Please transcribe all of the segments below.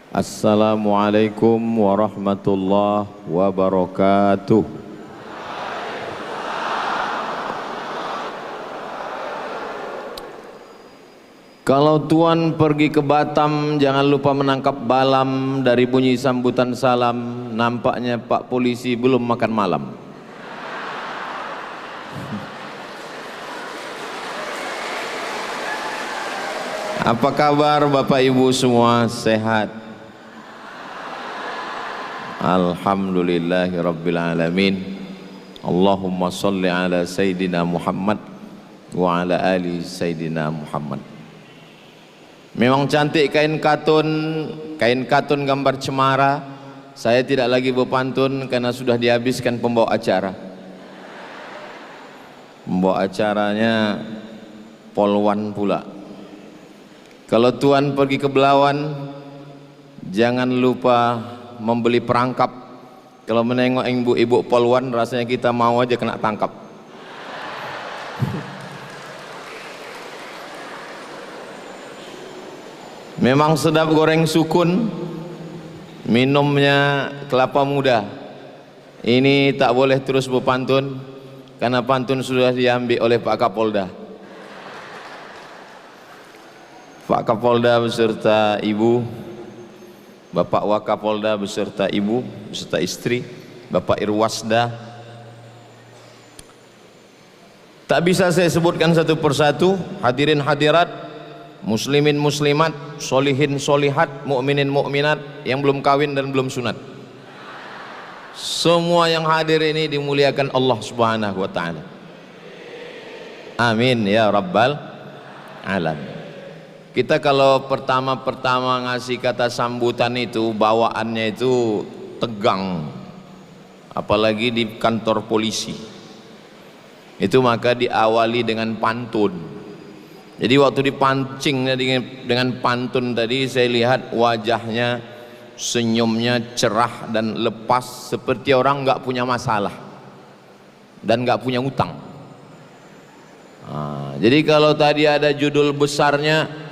Assalamualaikum warahmatullahi wabarakatuh. Kalau tuan pergi ke Batam, jangan lupa menangkap balam. Dari bunyi sambutan salam, nampaknya Pak Polisi belum makan malam. Apa kabar Bapak Ibu semua, sehat? Alhamdulillahirrabbilalamin. Allahumma salli ala Sayyidina Muhammad wa ala ali Sayyidina Muhammad. Memang cantik kain katun gambar cemara. Saya tidak lagi berpantun karena sudah dihabiskan pembawa acara. Pembawa acaranya polwan pula. Kalau tuan pergi ke Belawan, jangan lupa membeli perangkap. Kalau menengok ibu-ibu polwan, rasanya kita mau aja kena tangkap. Memang sedap goreng sukun, minumnya kelapa muda. Ini tak boleh terus berpantun karena pantun sudah diambil oleh Pak Kapolda. Pak Kapolda beserta ibu, Bapak Wakapolda beserta ibu, beserta istri, Bapak Irwasda. Tak bisa saya sebutkan satu persatu, hadirin hadirat, muslimin muslimat, solihin solihat, mukminin mukminat yang belum kawin dan belum sunat. Semua yang hadir ini dimuliakan Allah Subhanahu wa taala. Amin ya rabbal alamin. Kita kalau pertama-pertama ngasih kata sambutan itu, bawaannya itu tegang, apalagi di kantor polisi. Itu maka diawali dengan pantun. Jadi waktu dipancing dengan pantun tadi, saya lihat wajahnya, senyumnya cerah dan lepas seperti orang nggak punya masalah dan nggak punya utang. Jadi kalau tadi ada judul besarnya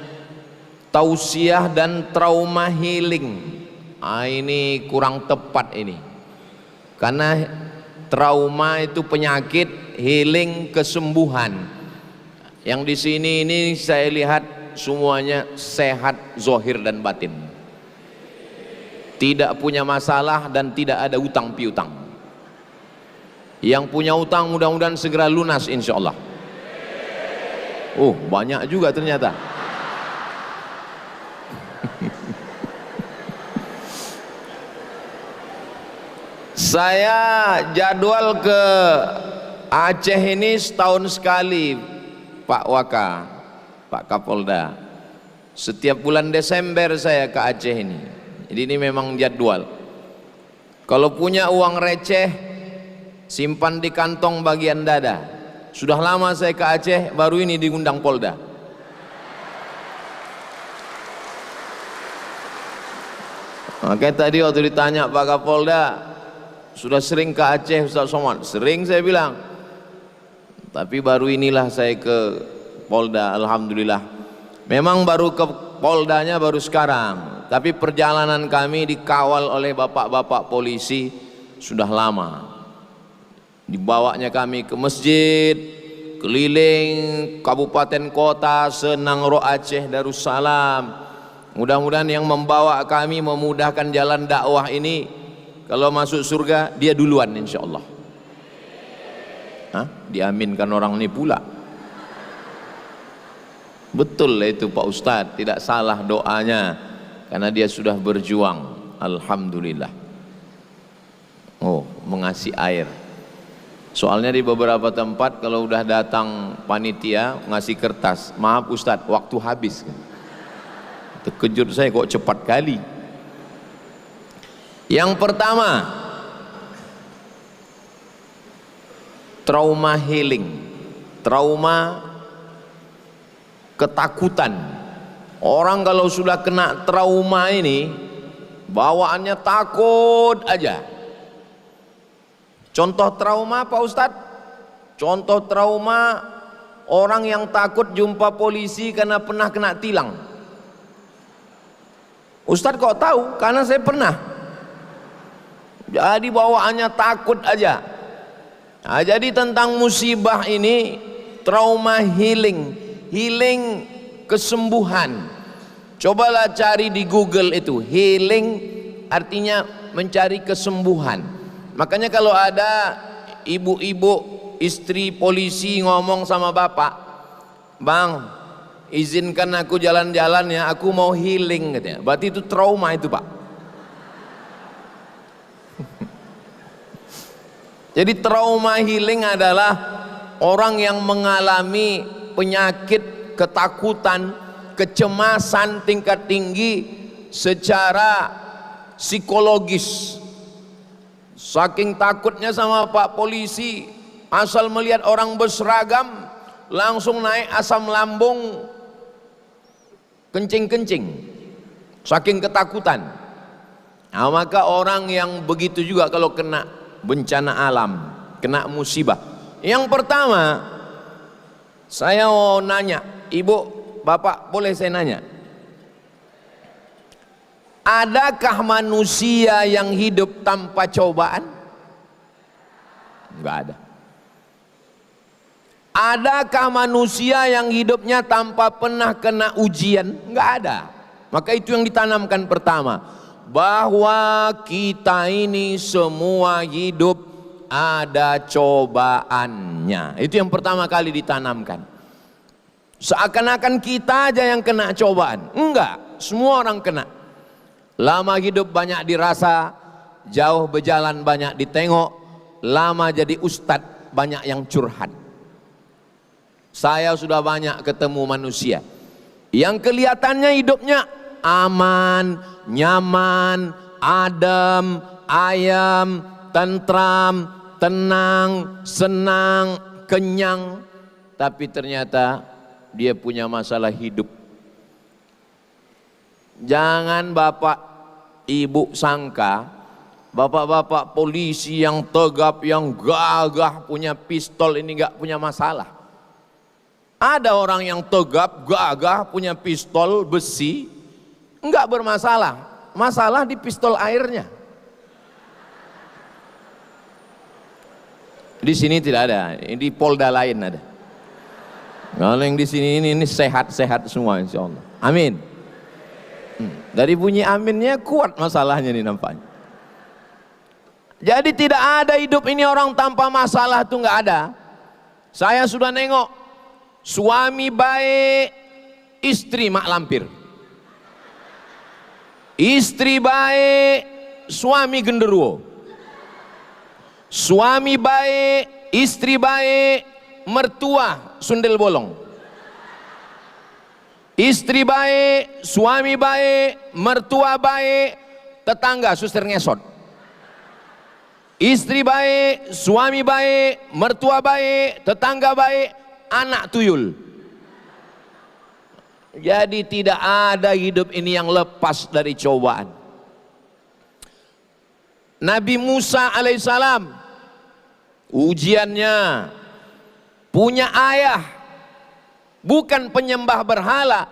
tausiah dan trauma healing, ini kurang tepat ini, karena trauma itu penyakit, healing kesembuhan. Yang di sini ini saya lihat semuanya sehat zahir dan batin, tidak punya masalah dan tidak ada utang piutang. Yang punya utang mudah-mudahan segera lunas insya Allah. Oh banyak juga ternyata. Saya jadwal ke Aceh ini setahun sekali, Pak Waka, Pak Kapolda. Setiap bulan Desember saya ke Aceh ini. Jadi ini memang jadwal. Kalau punya uang receh, simpan di kantong bagian dada. Sudah lama saya ke Aceh, baru ini diundang Polda. Makanya tadi waktu ditanya Pak Kapolda, sudah sering ke Aceh Ustaz Somad? Sering saya bilang. Tapi baru inilah saya ke Polda, alhamdulillah. Memang baru ke Poldanya baru sekarang, tapi perjalanan kami dikawal oleh bapak-bapak polisi sudah lama. Dibawanya kami ke masjid, keliling kabupaten kota, Senangro Aceh Darussalam. Mudah-mudahan yang membawa kami memudahkan jalan dakwah ini, kalau masuk surga dia duluan insya Allah. Diaminkan orang ini pula. Betul itu Pak Ustadz, tidak salah doanya karena dia sudah berjuang. Alhamdulillah. Oh, mengasih air. Soalnya di beberapa tempat kalau udah datang panitia ngasih kertas, maaf Ustadz waktu habis. Terkejut saya kok cepat kali. Yang pertama, trauma healing, trauma ketakutan. Orang kalau sudah kena trauma ini bawaannya takut aja. Contoh trauma Pak Ustadz, contoh trauma orang yang takut jumpa polisi karena pernah kena tilang. Ustadz kok tahu? Karena saya pernah. Jadi bawaannya takut aja. Nah, jadi tentang musibah ini, trauma healing, healing kesembuhan. Cobalah cari di Google itu, healing artinya mencari kesembuhan. Makanya kalau ada ibu-ibu istri polisi ngomong sama bapak, "Bang, izinkan aku jalan-jalan ya, aku mau healing," katanya. Berarti itu trauma itu, Pak. Jadi trauma healing adalah orang yang mengalami penyakit, ketakutan, kecemasan tingkat tinggi secara psikologis. Saking takutnya sama Pak polisi, asal melihat orang berseragam langsung naik asam lambung, kencing-kencing, saking ketakutan. Nah, maka orang yang begitu juga kalau kena bencana alam, kena musibah. Yang pertama, saya mau nanya, ibu, bapak, boleh saya nanya? Adakah manusia yang hidup tanpa cobaan? Enggak ada. Adakah manusia yang hidupnya tanpa pernah kena ujian? Enggak ada. Maka itu yang ditanamkan pertama, bahwa kita ini semua hidup ada cobaannya. Itu yang pertama kali ditanamkan. Seakan-akan kita aja yang kena cobaan. Enggak, semua orang kena. Lama hidup banyak dirasa, jauh berjalan banyak ditengok, lama jadi ustadz banyak yang curhat. Saya sudah banyak ketemu manusia yang kelihatannya hidupnya aman, nyaman, adem, ayam, tentram, tenang, senang, kenyang, tapi ternyata dia punya masalah hidup. Jangan bapak ibu sangka bapak-bapak polisi yang tegap, yang gagah, punya pistol ini nggak punya masalah. Ada orang yang tegap, gagah, punya pistol besi, enggak bermasalah. Masalah di pistol airnya. Di sini tidak ada, di Polda lain ada. Kalau yang di sini ini sehat-sehat semua insya Allah. Amin. Dari bunyi aminnya kuat masalahnya nih nampaknya. Jadi tidak ada hidup ini orang tanpa masalah tuh nggak ada. Saya sudah nengok suami baik, istri mak lampir. Istri baik, suami genderuwo. Suami baik, istri baik, mertua sundel bolong. Istri baik, suami baik, mertua baik, tetangga suster ngesot. Istri baik, suami baik, mertua baik, tetangga baik, anak tuyul. Jadi tidak ada hidup ini yang lepas dari cobaan. Nabi Musa alaihissalam, ujiannya punya ayah, bukan penyembah berhala,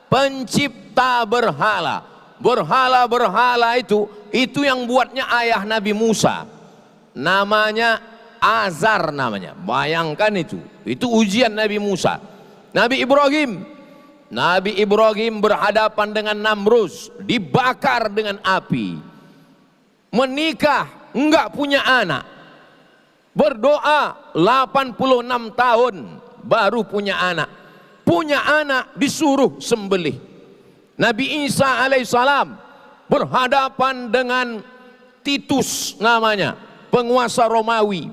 pencipta berhala. Berhala-berhala itu yang buatnya ayah Nabi Musa. Namanya Azar namanya. Bayangkan itu ujian Nabi Musa. Nabi Ibrahim berhadapan dengan Namrus, dibakar dengan api. Menikah, enggak punya anak. Berdoa 86 tahun baru punya anak. Punya anak disuruh sembelih. Nabi Isa alaihissalam berhadapan dengan Titus namanya, penguasa Romawi.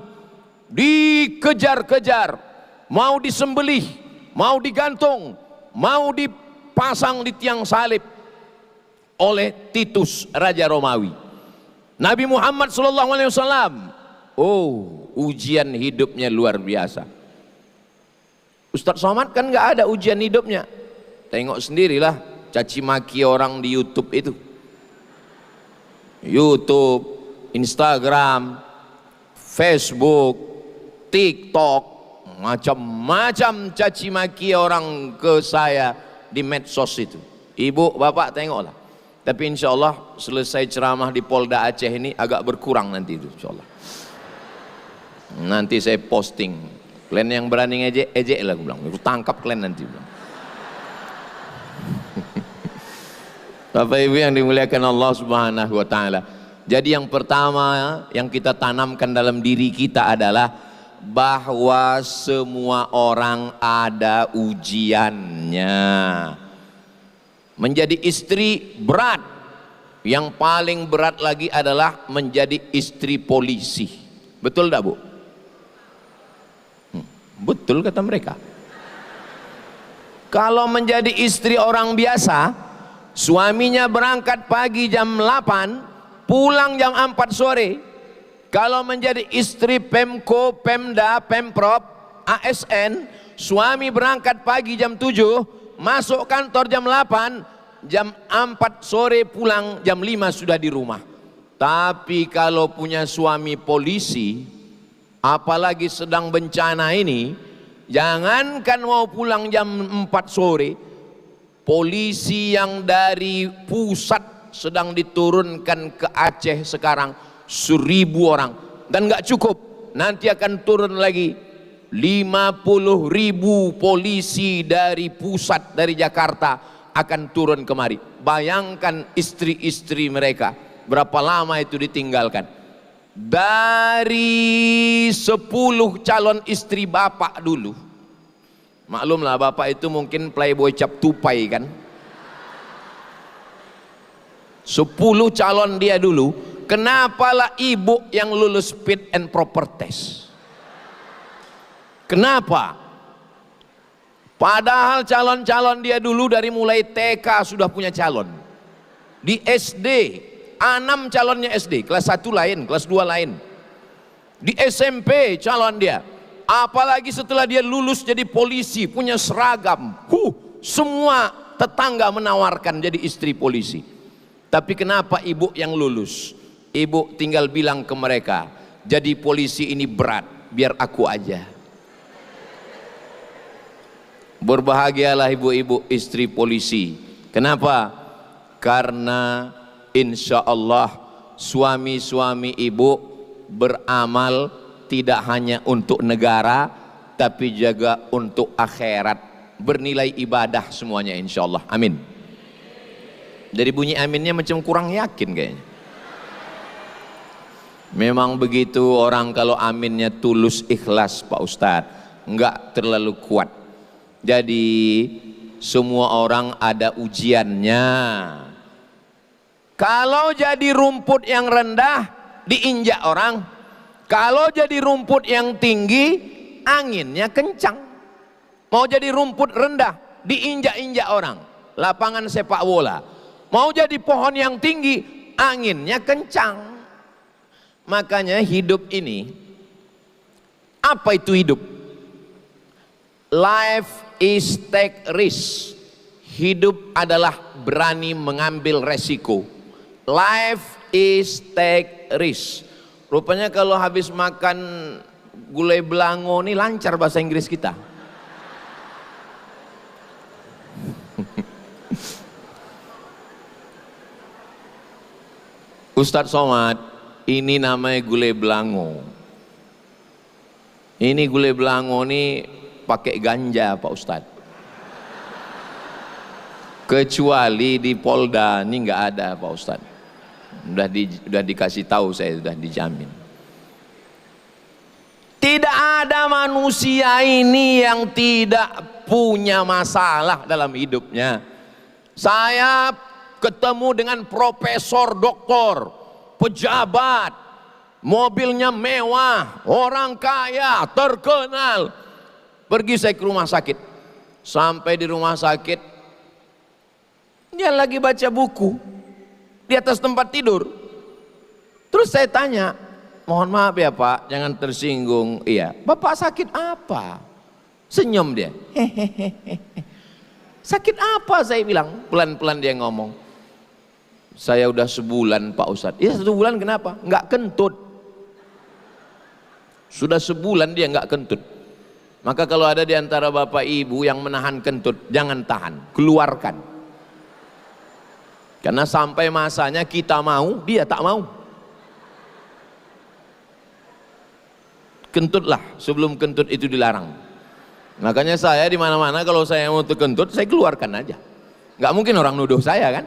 Dikejar-kejar, mau disembelih, mau digantung, mau dipasang di tiang salib oleh Titus Raja Romawi. Nabi Muhammad SAW, ujian hidupnya luar biasa. Ustadz Somad kan nggak ada ujian hidupnya. Tengok sendirilah caci maki orang di YouTube itu. YouTube, Instagram, Facebook, TikTok, macam-macam caci maki orang ke saya di medsos itu. Ibu, bapak tengoklah. Tapi insya Allah selesai ceramah di Polda Aceh ini agak berkurang nanti itu insya Allah. Nanti saya posting. Kalian yang berani ngejek, ejek lah, gue bilang. Aku tangkap kalian nanti. Bapak Ibu yang dimuliakan Allah Subhanahu wa taala. Jadi yang pertama yang kita tanamkan dalam diri kita adalah bahwa semua orang ada ujiannya. Menjadi istri berat. Yang paling berat lagi adalah menjadi istri polisi. Betul tak Bu? Betul kata mereka. Kalau menjadi istri orang biasa, suaminya berangkat pagi jam 8, pulang jam 4 sore. Kalau menjadi istri Pemko, Pemda, Pemprov, ASN, suami berangkat pagi jam 7, masuk kantor jam 8, jam 4 sore pulang jam 5 sudah di rumah. Tapi kalau punya suami polisi, apalagi sedang bencana ini, jangankan mau pulang jam 4 sore, polisi yang dari pusat sedang diturunkan ke Aceh sekarang 1.000 orang, dan nggak cukup, nanti akan turun lagi 50.000 polisi dari pusat, dari Jakarta akan turun kemari. Bayangkan istri-istri mereka berapa lama itu ditinggalkan. Dari 10 calon istri bapak dulu, maklumlah bapak itu mungkin playboy cap tupai kan, 10 calon dia dulu, kenapalah ibu yang lulus fit and proper test? Kenapa? Padahal calon-calon dia dulu dari mulai TK sudah punya calon, di SD 6 calonnya SD, kelas 1 lain, kelas 2 lain. Di SMP calon dia. Apalagi setelah dia lulus jadi polisi, punya seragam. Semua tetangga menawarkan jadi istri polisi. Tapi kenapa ibu yang lulus? Ibu tinggal bilang ke mereka, jadi polisi ini berat, biar aku aja. Berbahagialah ibu-ibu istri polisi. Kenapa? Karena insya Allah suami-suami ibu beramal tidak hanya untuk negara, tapi juga untuk akhirat, bernilai ibadah semuanya insya Allah. Amin. Dari bunyi aminnya macam kurang yakin kayaknya. Memang begitu orang kalau aminnya tulus ikhlas Pak Ustadz, enggak terlalu kuat. Jadi semua orang ada ujiannya. Kalau jadi rumput yang rendah diinjak orang, kalau jadi rumput yang tinggi anginnya kencang. Mau jadi rumput rendah diinjak-injak orang, lapangan sepak bola. Mau jadi pohon yang tinggi anginnya kencang. Makanya hidup ini, apa itu hidup? Life is take risk. Hidup adalah berani mengambil resiko. Life is take risk. Rupanya kalau habis makan gulai belango ini lancar bahasa Inggris kita. Ustadz Somad, ini namanya gulai belango. Ini gulai belango ini pakai ganja Pak Ustadz. Kecuali di Polda ini nggak ada Pak Ustadz. Udah dikasih tahu, saya sudah dijamin. Tidak ada manusia ini yang tidak punya masalah dalam hidupnya. Saya ketemu dengan profesor, doktor, pejabat, mobilnya mewah, orang kaya, terkenal. Pergi saya ke rumah sakit. Sampai di rumah sakit, dia lagi baca buku di atas tempat tidur. Terus saya tanya, mohon maaf ya Pak, jangan tersinggung. Iya, Bapak sakit apa? Senyum dia. Hehehe. Sakit apa saya bilang? Pelan-pelan dia ngomong. Saya udah sebulan Pak Ustadz. Iya 1 bulan kenapa? Nggak kentut. Sudah sebulan dia nggak kentut. Maka kalau ada di antara bapak ibu yang menahan kentut, jangan tahan, keluarkan. Karena sampai masanya kita mau, dia tak mau. Kentutlah sebelum kentut itu dilarang. Makanya saya di mana-mana kalau saya mau terkentut, saya keluarkan aja. Nggak mungkin orang nuduh saya kan.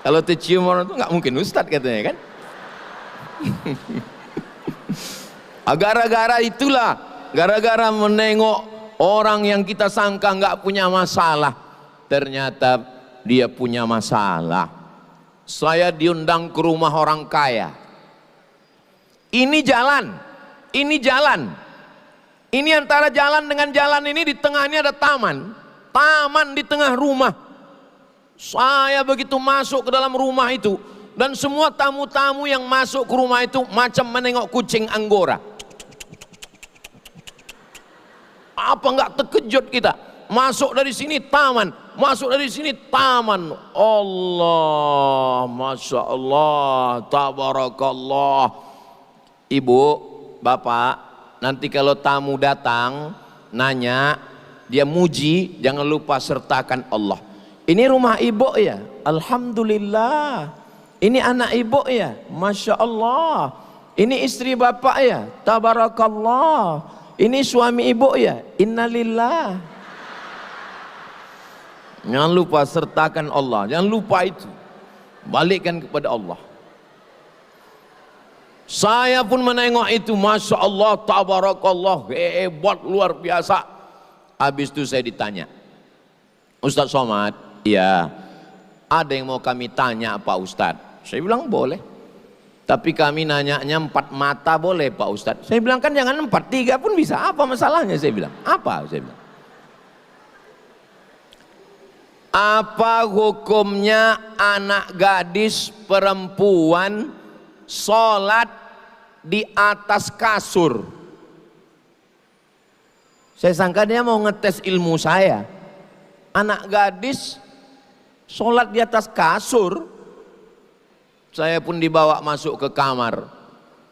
Kalau tercium orang itu nggak mungkin ustadz katanya kan. Gara-gara itulah, gara-gara menengok orang yang kita sangka nggak punya masalah, ternyata dia punya masalah. Saya diundang ke rumah orang kaya. Ini jalan, ini jalan. Ini antara jalan dengan jalan ini di tengahnya ada taman. Taman di tengah rumah. Saya begitu masuk ke dalam rumah itu, dan semua tamu-tamu yang masuk ke rumah itu macam menengok kucing Anggora. Apa enggak terkejut kita? Masuk dari sini taman, masuk dari sini taman. Allah, Masya Allah, Tabarakallah. Ibu, bapak, nanti kalau tamu datang, nanya, dia muji, jangan lupa sertakan Allah. Ini rumah ibu ya, alhamdulillah. Ini anak ibu ya, masya Allah. Ini istri bapak ya, tabarakallah. Ini suami ibu ya, innalillah. Jangan lupa sertakan Allah, jangan lupa itu. Balikkan kepada Allah. Saya pun menengok itu, masya Allah, tabarakallah, hebat luar biasa. Habis itu saya ditanya, Ustaz Somad, ya, ada yang mau kami tanya Pak Ustadz? Saya bilang boleh. Tapi kami nanyanya 4 mata boleh Pak Ustadz? Saya bilang kan jangan 4, 3 pun bisa. Apa masalahnya? Saya bilang. Apa? Saya bilang. Apa hukumnya anak gadis perempuan sholat di atas kasur? Saya sangka dia mau ngetes ilmu saya. Anak gadis sholat di atas kasur. Saya pun dibawa masuk ke kamar.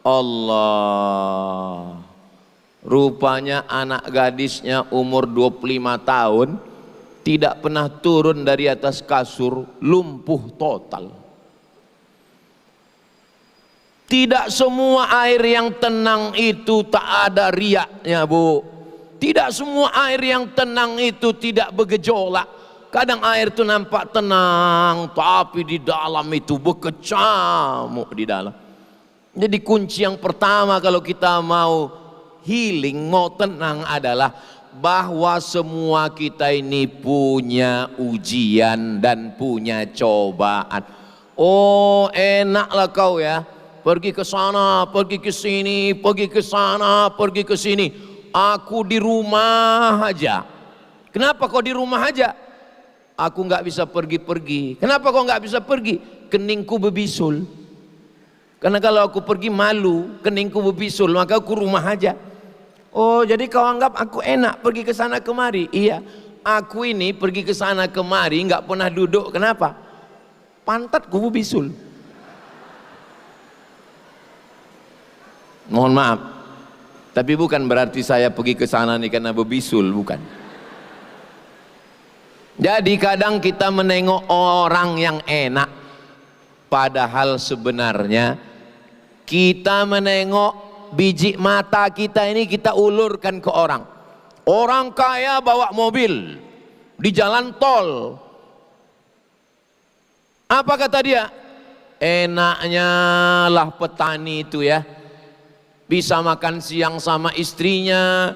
Allah, rupanya anak gadisnya umur 25 tahun, tidak pernah turun dari atas kasur, lumpuh total. Tidak semua air yang tenang itu tak ada riaknya, Bu. Tidak semua air yang tenang itu tidak bergejolak. Kadang air itu nampak tenang, tapi di dalam itu berkecamuk di dalam. Jadi kunci yang pertama kalau kita mau healing, mau tenang adalah bahwa semua kita ini punya ujian dan punya cobaan. Oh, enaklah kau ya, pergi ke sana, pergi ke sini, pergi ke sana, pergi ke sini. Aku di rumah aja. Kenapa kau di rumah aja? Aku nggak bisa pergi-pergi. Kenapa kau nggak bisa pergi? Keningku berbisul. Karena kalau aku pergi malu, keningku berbisul, maka aku rumah aja. Oh, jadi kau anggap aku enak pergi ke sana kemari? Iya, aku ini pergi ke sana kemari nggak pernah duduk. Kenapa? Pantatku berbisul. Mohon maaf. Tapi bukan berarti saya pergi ke sana nih karena berbisul, bukan. Jadi kadang kita menengok orang yang enak, padahal sebenarnya kita menengok biji mata kita ini kita ulurkan ke orang. Orang kaya bawa mobil di jalan tol. Apa kata dia? Enaknya lah petani itu ya. Bisa makan siang sama istrinya,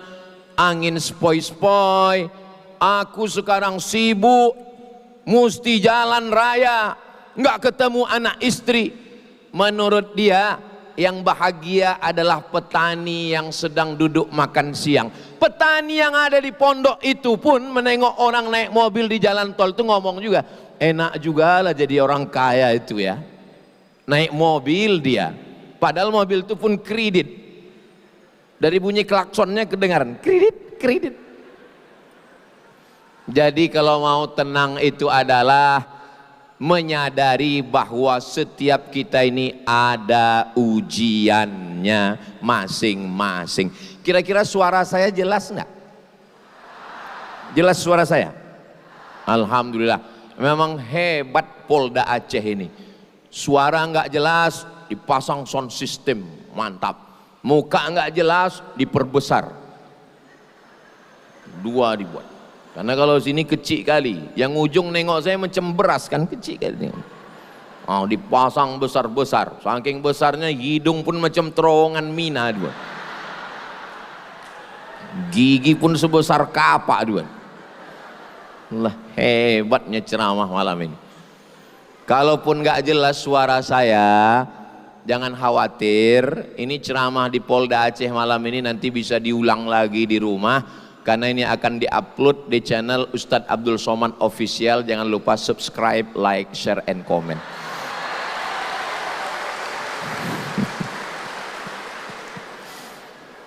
angin spoi-spoi. Aku sekarang sibuk, mesti jalan raya, nggak ketemu anak istri. Menurut dia, yang bahagia adalah petani yang sedang duduk makan siang. Petani yang ada di pondok itu pun menengok orang naik mobil di jalan tol itu ngomong juga, enak juga lah jadi orang kaya itu ya. Naik mobil dia, padahal mobil itu pun kredit. Dari bunyi klaksonnya kedengaran, kredit, kredit. Jadi kalau mau tenang itu adalah menyadari bahwa setiap kita ini ada ujiannya masing-masing. Kira-kira suara saya jelas nggak? Jelas suara saya? Alhamdulillah. Memang hebat Polda Aceh ini. Suara nggak jelas, dipasang sound system, mantap. Muka nggak jelas, diperbesar. Dua dibuat. Karena kalau sini kecil kali, yang ujung nengok saya macam beras kan, kecil kali. Oh, dipasang besar-besar, saking besarnya hidung pun macam terowongan mina dua. Gigi pun sebesar kapak dua. Lah hebatnya ceramah malam ini. Kalaupun nggak jelas suara saya, jangan khawatir. Ini ceramah di Polda Aceh malam ini nanti bisa diulang lagi di rumah, karena ini akan diupload di channel Ustadz Abdul Somad Official. Jangan lupa subscribe, like, share, and comment.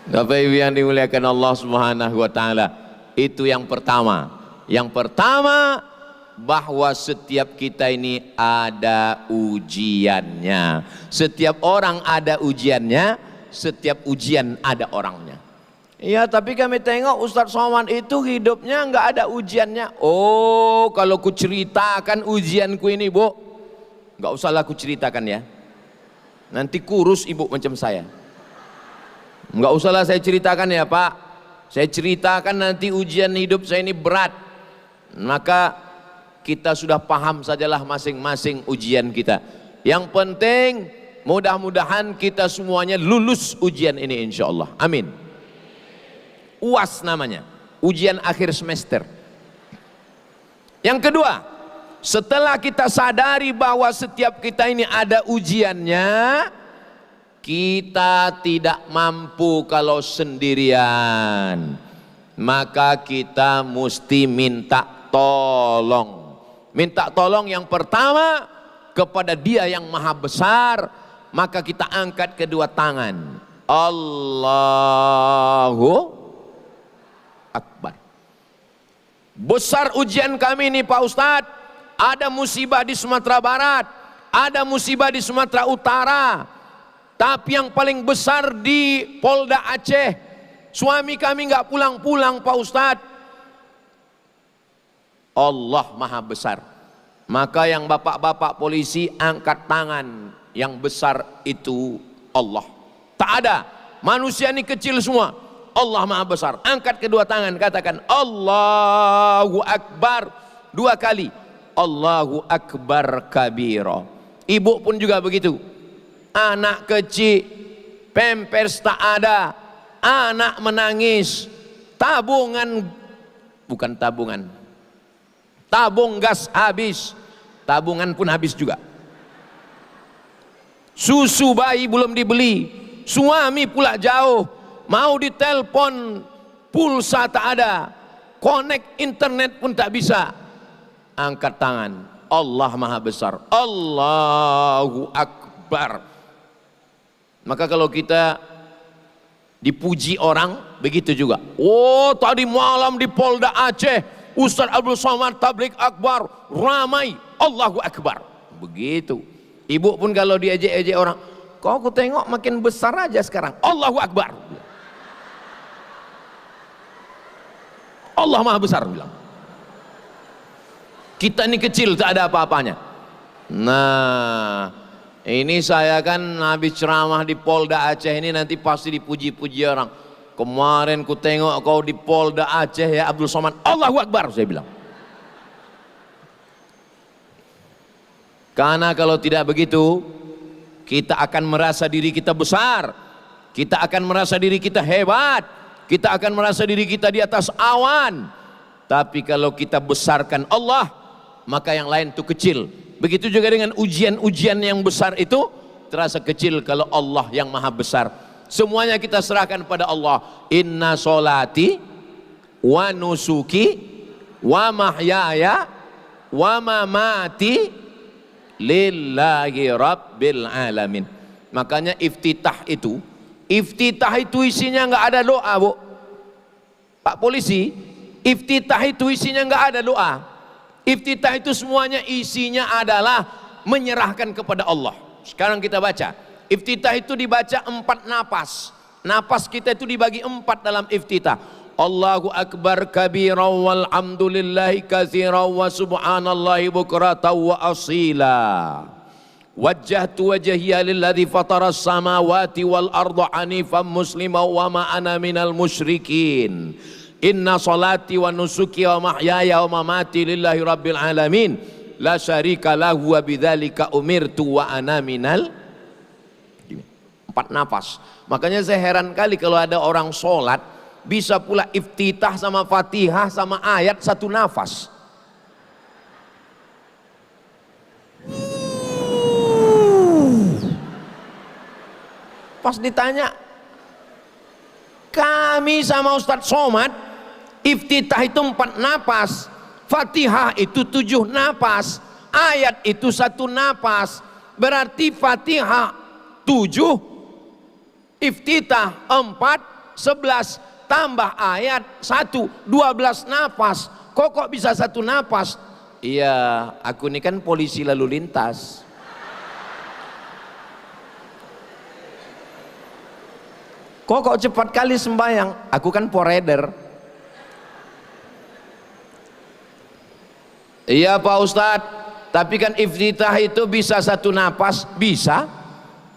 Bapak Ibu yang dimuliakan Allah Subhanahu wa taala, itu yang pertama. Yang pertama, bahwa setiap kita ini ada ujiannya. Setiap orang ada ujiannya, setiap ujian ada orangnya. Iya, tapi kami tengok Ustadz Somad itu hidupnya nggak ada ujiannya. Oh, kalau ku ceritakan ujianku ini, Bu, nggak usahlah ku ceritakan ya. Nanti kurus ibu macam saya. Nggak usahlah saya ceritakan ya Pak. Saya ceritakan nanti ujian hidup saya ini berat. Maka kita sudah paham sajalah masing-masing ujian kita. Yang penting mudah-mudahan kita semuanya lulus ujian ini insya Allah. Amin. UAS namanya, ujian akhir semester. Yang kedua, setelah kita sadari bahwa setiap kita ini ada ujiannya, kita tidak mampu kalau sendirian, maka kita mesti minta tolong. Minta tolong yang pertama kepada Dia yang Maha Besar, maka kita angkat kedua tangan. Allahu Akbar. Besar ujian kami ini Pak Ustadz. Ada musibah di Sumatera Barat, ada musibah di Sumatera Utara. Tapi yang paling besar di Polda Aceh, suami kami nggak pulang-pulang Pak Ustadz. Allah Maha Besar. Maka yang bapak-bapak polisi angkat tangan, yang besar itu Allah. Tak ada, manusia ini kecil semua. Allah Maha Besar. Angkat kedua tangan, katakan Allahu Akbar 2 kali. Allahu Akbar kabira. Ibu pun juga begitu. Anak kecil, pampers tak ada, anak menangis, tabungan, bukan tabungan, tabung gas habis, tabungan pun habis juga. Susu bayi belum dibeli, suami pula jauh, mau ditelepon, pulsa tak ada, connect internet pun tak bisa. Angkat tangan, Allah Maha Besar, Allahu Akbar. Maka kalau kita dipuji orang, begitu juga. Oh, tadi malam di Polda Aceh, Ustadz Abdul Somad tablik akbar, ramai, Allahu Akbar. Begitu. Ibu pun kalau diejek-ejek orang, kok aku tengok makin besar aja sekarang, Allahu Akbar. Allah Maha Besar bilang. Kita ini kecil, tak ada apa-apanya. Nah, ini saya kan habis ceramah di Polda Aceh ini nanti pasti dipuji-puji orang. Kemarin ku tengok kau di Polda Aceh ya Abdul Somad, Allahu Akbar saya bilang. Karena kalau tidak begitu, kita akan merasa diri kita besar, kita akan merasa diri kita hebat, kita akan merasa diri kita di atas awan. Tapi kalau kita besarkan Allah, maka yang lain itu kecil. Begitu juga dengan ujian-ujian yang besar itu terasa kecil kalau Allah yang Maha Besar. Semuanya kita serahkan pada Allah. Inna solati wa nusuki wa mahyaya wa mamati lillahi rabbil alamin. Makanya iftitah itu isinya nggak ada doa, Bu. Pak polisi, iftitah itu isinya nggak ada doa. Iftitah itu semuanya isinya adalah menyerahkan kepada Allah. Sekarang kita baca. Iftitah itu dibaca 4 napas. Napas kita itu dibagi 4 dalam iftitah. Allahu akbar kabiran walhamdulillahi katsiran wa subhanallahi bukratan wa asila. Wajjahtu wajhiya lilladzi fataras samawati wal arda hanifan musliman wa ma ana minal musyrikin. Inna salati wa nusuki wa mahyaya wa mamati lillahi rabbil alamin. La syarika lahu wa bidzalika umirtu wa ana minal. 4 nafas. Makanya saya heran kali kalau ada orang sholat bisa pula iftitah sama Fatihah sama ayat 1 nafas. Pas ditanya, kami sama Ustadz Somad iftitah itu 4 nafas, Fatihah itu 7 nafas, ayat itu 1 nafas. Berarti Fatihah 7, iftitah 4, 11 tambah ayat 1, 12 nafas. Kok bisa 1 nafas? Iya, aku ini kan polisi lalu lintas. Kok cepat kali sembahyang? Aku kan poreder. Iya Pak Ustadz, tapi kan iftitah itu bisa 1 nafas, bisa.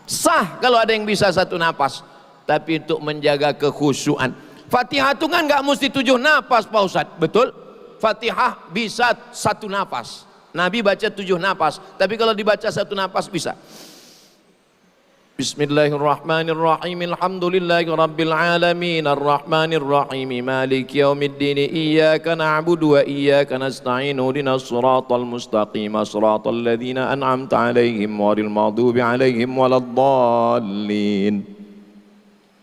Sah kalau ada yang bisa 1 nafas, tapi untuk menjaga kekhusyuan. Fatihah itu kan nggak mesti 7 nafas Pak Ustadz, betul? Fatihah bisa 1 nafas. Nabi baca 7 nafas, tapi kalau dibaca 1 nafas bisa. Bismillahirrahmanirrahim. Alhamdulillahi rabbil alamin arrahmanir rahim maliki yaumiddin iyyaka na'budu wa iyyaka nasta'in ihdinas siratal mustaqim siratal ladzina an'amta 'alaihim ghairil maghdubi 'alaihim waladdallin.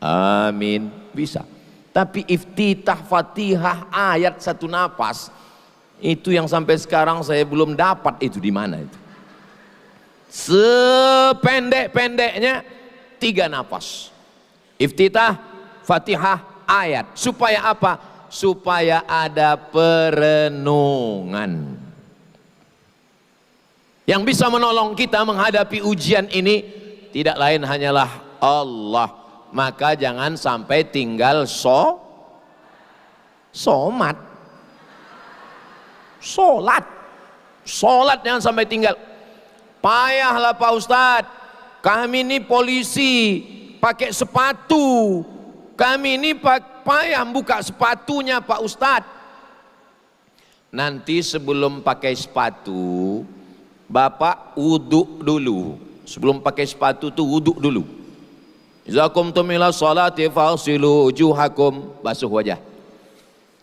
Amin. Bisa. Tapi iftitah Fatihah ayat 1 nafas itu yang sampai sekarang saya belum dapat itu di mana itu. Sependek-pendeknya 3 nafas. Iftitah, Fatihah, ayat. Supaya apa? Supaya ada perenungan. Yang bisa menolong kita menghadapi ujian ini tidak lain hanyalah Allah. Maka jangan sampai tinggal somat. Sholat jangan sampai tinggal. Payahlah Pak Ustadz, kami ini polisi pakai sepatu, kami ini payah buka sepatunya Pak Ustadz. Nanti sebelum pakai sepatu, Bapak wudhu dulu. Sebelum pakai sepatu tuh wudhu dulu. Idza qumtum ila sholati faghsilu wujuhakum, basuh wajah.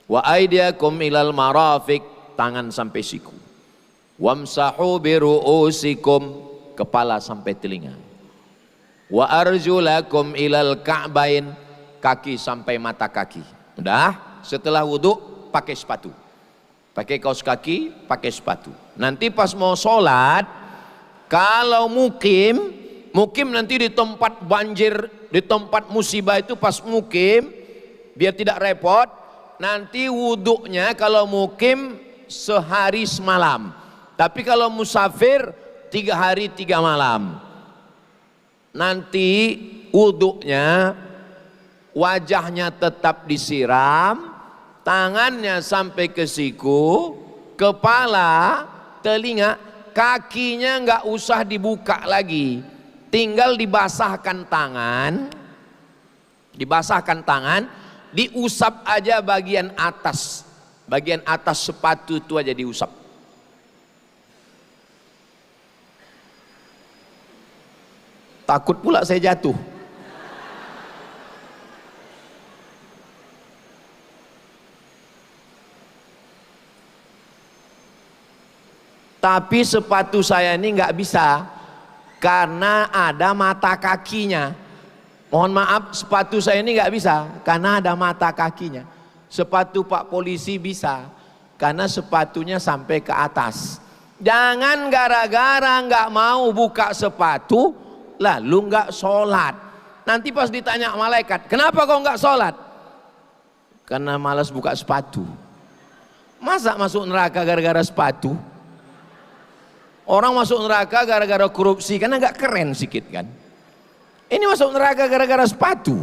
Wa aydiyakum ilal marafiq, tangan sampai siku. Wamsahu biru'usikum, kepala sampai telinga. Wa arjulakum ilal ka'bain, kaki sampai mata kaki. Udah, setelah wudhu pakai sepatu. Pakai kaos kaki, pakai sepatu. Nanti pas mau sholat, kalau mukim nanti di tempat banjir, di tempat musibah itu pas mukim, biar tidak repot, nanti wudhunya kalau mukim sehari semalam. Tapi kalau musafir 3 hari 3 malam. Nanti wudhunya wajahnya tetap disiram, tangannya sampai ke siku, kepala, telinga, kakinya nggak usah dibuka lagi, tinggal dibasahkan tangan, diusap aja bagian atas sepatu itu aja diusap. Takut pula saya jatuh. Tapi sepatu saya ini nggak bisa karena ada mata kakinya. Mohon maaf, sepatu saya ini nggak bisa karena ada mata kakinya. Sepatu Pak Polisi bisa karena sepatunya sampai ke atas. Jangan gara-gara nggak mau buka sepatu lalu nggak sholat. Nanti pas ditanya malaikat, kenapa kau nggak sholat? Karena malas buka sepatu. Masa masuk neraka gara-gara sepatu? Orang masuk neraka gara-gara korupsi karena nggak keren sedikit kan. Ini masuk neraka gara-gara sepatu.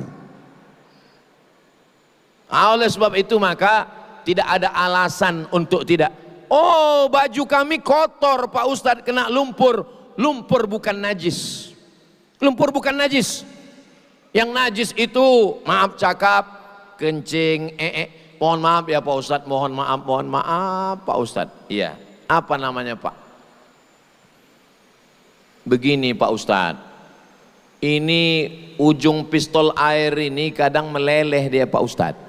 Oleh sebab itu maka tidak ada alasan untuk tidak. Oh, baju kami kotor Pak Ustadz, kena lumpur. Lumpur bukan najis. Lumpur bukan najis. Yang najis itu, maaf cakap, kencing, mohon maaf ya Pak Ustadz, mohon maaf Pak Ustadz. Iya, apa namanya Pak? Begini Pak Ustadz, ini ujung pistol air ini kadang meleleh dia Pak Ustadz.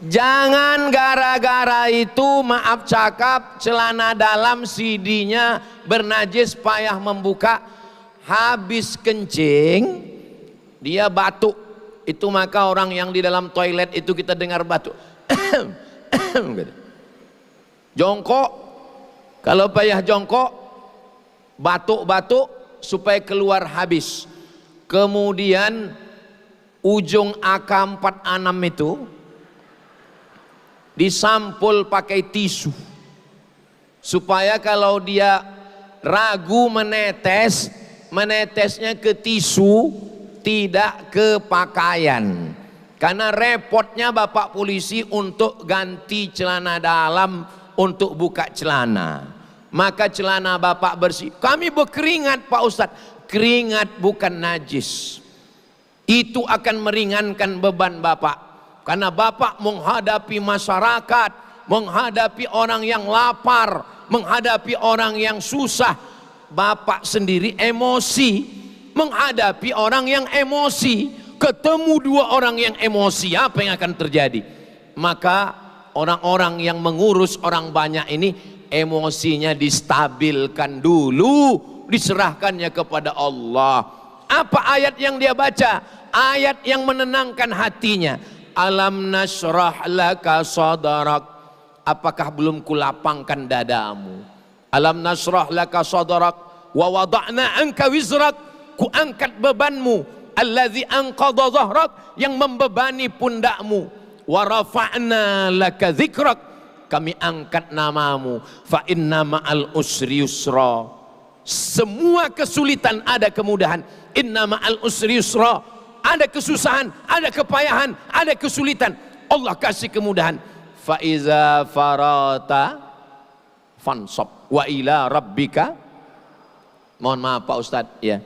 Jangan gara-gara itu, maaf cakap, celana dalam CD-nya bernajis payah membuka, habis kencing dia batuk. Itu maka orang yang di dalam toilet itu kita dengar batuk. Jongkok, kalau payah jongkok, batuk-batuk supaya keluar habis. Kemudian ujung AK-46 itu disampul pakai tisu supaya kalau dia ragu menetes, menetesnya ke tisu, tidak ke pakaian. Karena repotnya Bapak polisi untuk ganti celana dalam, untuk buka celana. Maka celana Bapak bersih. Kami berkeringat Pak Ustadz. Keringat bukan najis. Itu akan meringankan beban Bapak. Karena Bapak menghadapi masyarakat, menghadapi orang yang lapar, menghadapi orang yang susah. Bapak sendiri emosi, menghadapi orang yang emosi. Ketemu dua orang yang emosi, apa yang akan terjadi? Maka orang-orang yang mengurus orang banyak ini, emosinya distabilkan dulu, diserahkannya kepada Allah. Apa ayat yang dia baca? Ayat yang menenangkan hatinya. Alam nasrah laka sadrak. Apakah belum kulapangkan dadamu? Alam nasrah laka sadrak wa wada'na anka wizrak. Kuangkat bebanmu. Allazi anqadha dhahrak, yang membebani pundakmu. Wa rafa'na laka dzikrak, kami angkat namamu. Fa inna ma'al usri yusra. Semua kesulitan ada kemudahan. Inna ma'al usri yusra. Ada kesusahan, ada kepayahan, ada kesulitan, Allah kasih kemudahan. Fa iza farata fansab wa ila rabbika. Mohon maaf Pak Ustadz ya,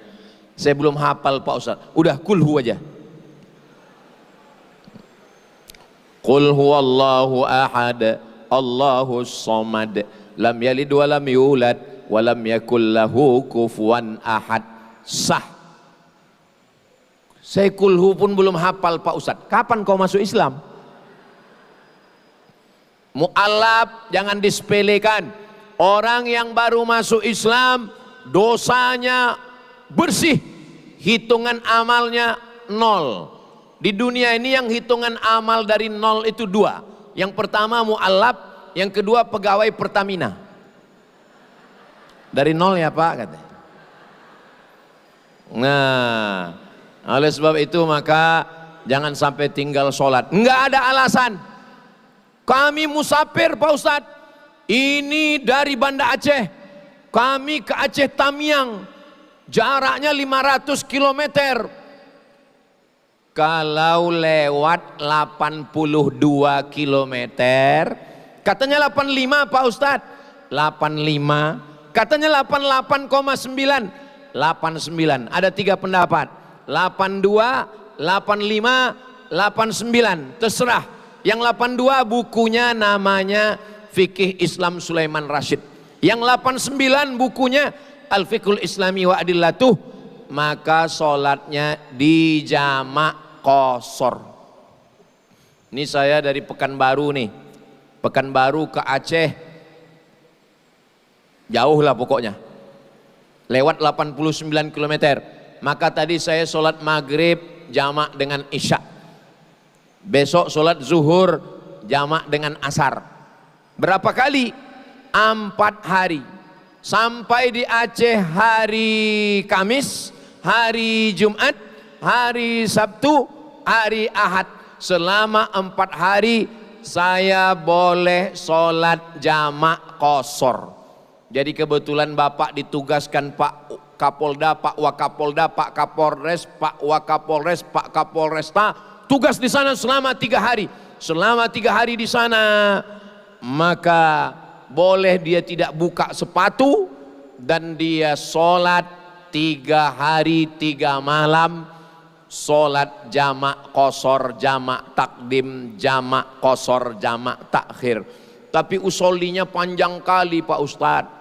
saya belum hafal Pak Ustadz. Udah kulhu aja. Qul huwallahu ahad, Allahus samad, lam yalid wa lam yulad wa lam yakul lahu kufuwan ahad. Sah. Saya kulhu pun belum hafal Pak Ustadz. Kapan kau masuk Islam? Mu'alaf jangan disepelekan. Orang yang baru masuk Islam, dosanya bersih, hitungan amalnya 0. Di dunia ini yang hitungan amal dari 0 itu 2. Yang pertama mu'alaf, yang kedua pegawai Pertamina. Dari 0 ya Pak katanya. Nah, oleh sebab itu maka jangan sampai tinggal sholat. Enggak ada alasan. Kami musafir Pak Ustadz. Ini dari Banda Aceh. Kami ke Aceh Tamiang. Jaraknya 500 km. Kalau lewat 82 km. Katanya 85 Pak Ustadz. 85. Katanya 88,9. 89. Ada 3 pendapat. 82, 85, 89, terserah. Yang 82 bukunya namanya Fikih Islam Sulaiman Rashid. Yang 89 bukunya Al-Fiqhul Islami wa Adillatuh. Maka sholatnya di jamak qasar. Ini saya dari Pekanbaru nih. Pekanbaru ke Aceh. Jauh lah pokoknya. Lewat 89 km. Maka tadi saya sholat maghrib jamak dengan isya. Besok sholat zuhur jamak dengan asar. Berapa kali? 4 hari. Sampai di Aceh hari Kamis, hari Jumat, hari Sabtu, hari Ahad. Selama 4 hari saya boleh sholat jamak qasar. Jadi kebetulan Bapak ditugaskan Pak Kapolda, Pak Wakapolda, Pak Kapolres, Pak Wakapolres, Pak Kapolresta, tugas di sana selama 3 hari. Selama 3 hari di sana, maka boleh dia tidak buka sepatu dan dia sholat 3 hari 3 malam, sholat jamak qasar, jamak takdim, jamak qasar, jamak takhir. Tapi usollinya panjang kali Pak Ustadz.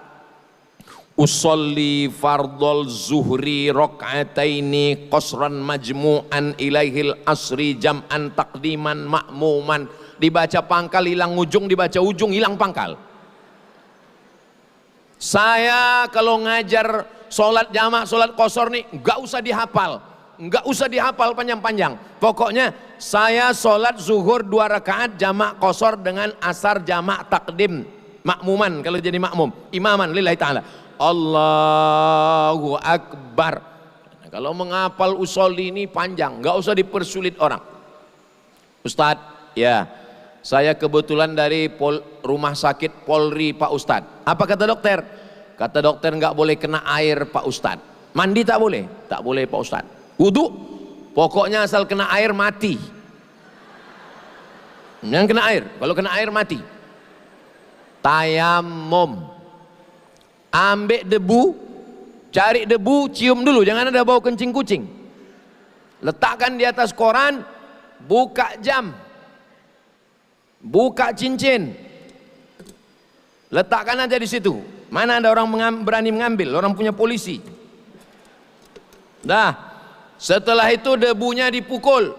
Usolli fardol zuhri rok'ataini qasran majmu'an ilaihil asri jam'an takdiman ma'muman. Dibaca pangkal hilang ujung, dibaca ujung hilang pangkal. Saya kalau ngajar sholat jamak, sholat qasar nih nggak usah dihafal, nggak usah dihafal panjang-panjang. Pokoknya saya sholat zuhur 2 rakaat jamak qasar dengan asar jamak takdim makmuman. Kalau jadi makmum, imaman lillahi ta'ala, Allahu Akbar. Nah, kalau menghafal usolli ini panjang, nggak usah dipersulit orang. Ustadz, ya saya kebetulan dari rumah sakit Polri Pak Ustadz. Apa kata dokter? Kata dokter nggak boleh kena air Pak Ustadz. Mandi tak boleh? Tak boleh Pak Ustadz. Wudhu? Pokoknya asal kena air mati. Jangan kena air, kalau kena air mati. Tayamum. Ambil debu, cari debu, cium dulu, jangan ada bau kencing kucing. Letakkan di atas koran, buka jam, buka cincin, letakkan aja di situ. Mana ada orang berani mengambil, orang punya polisi. Dah, setelah itu debunya dipukul,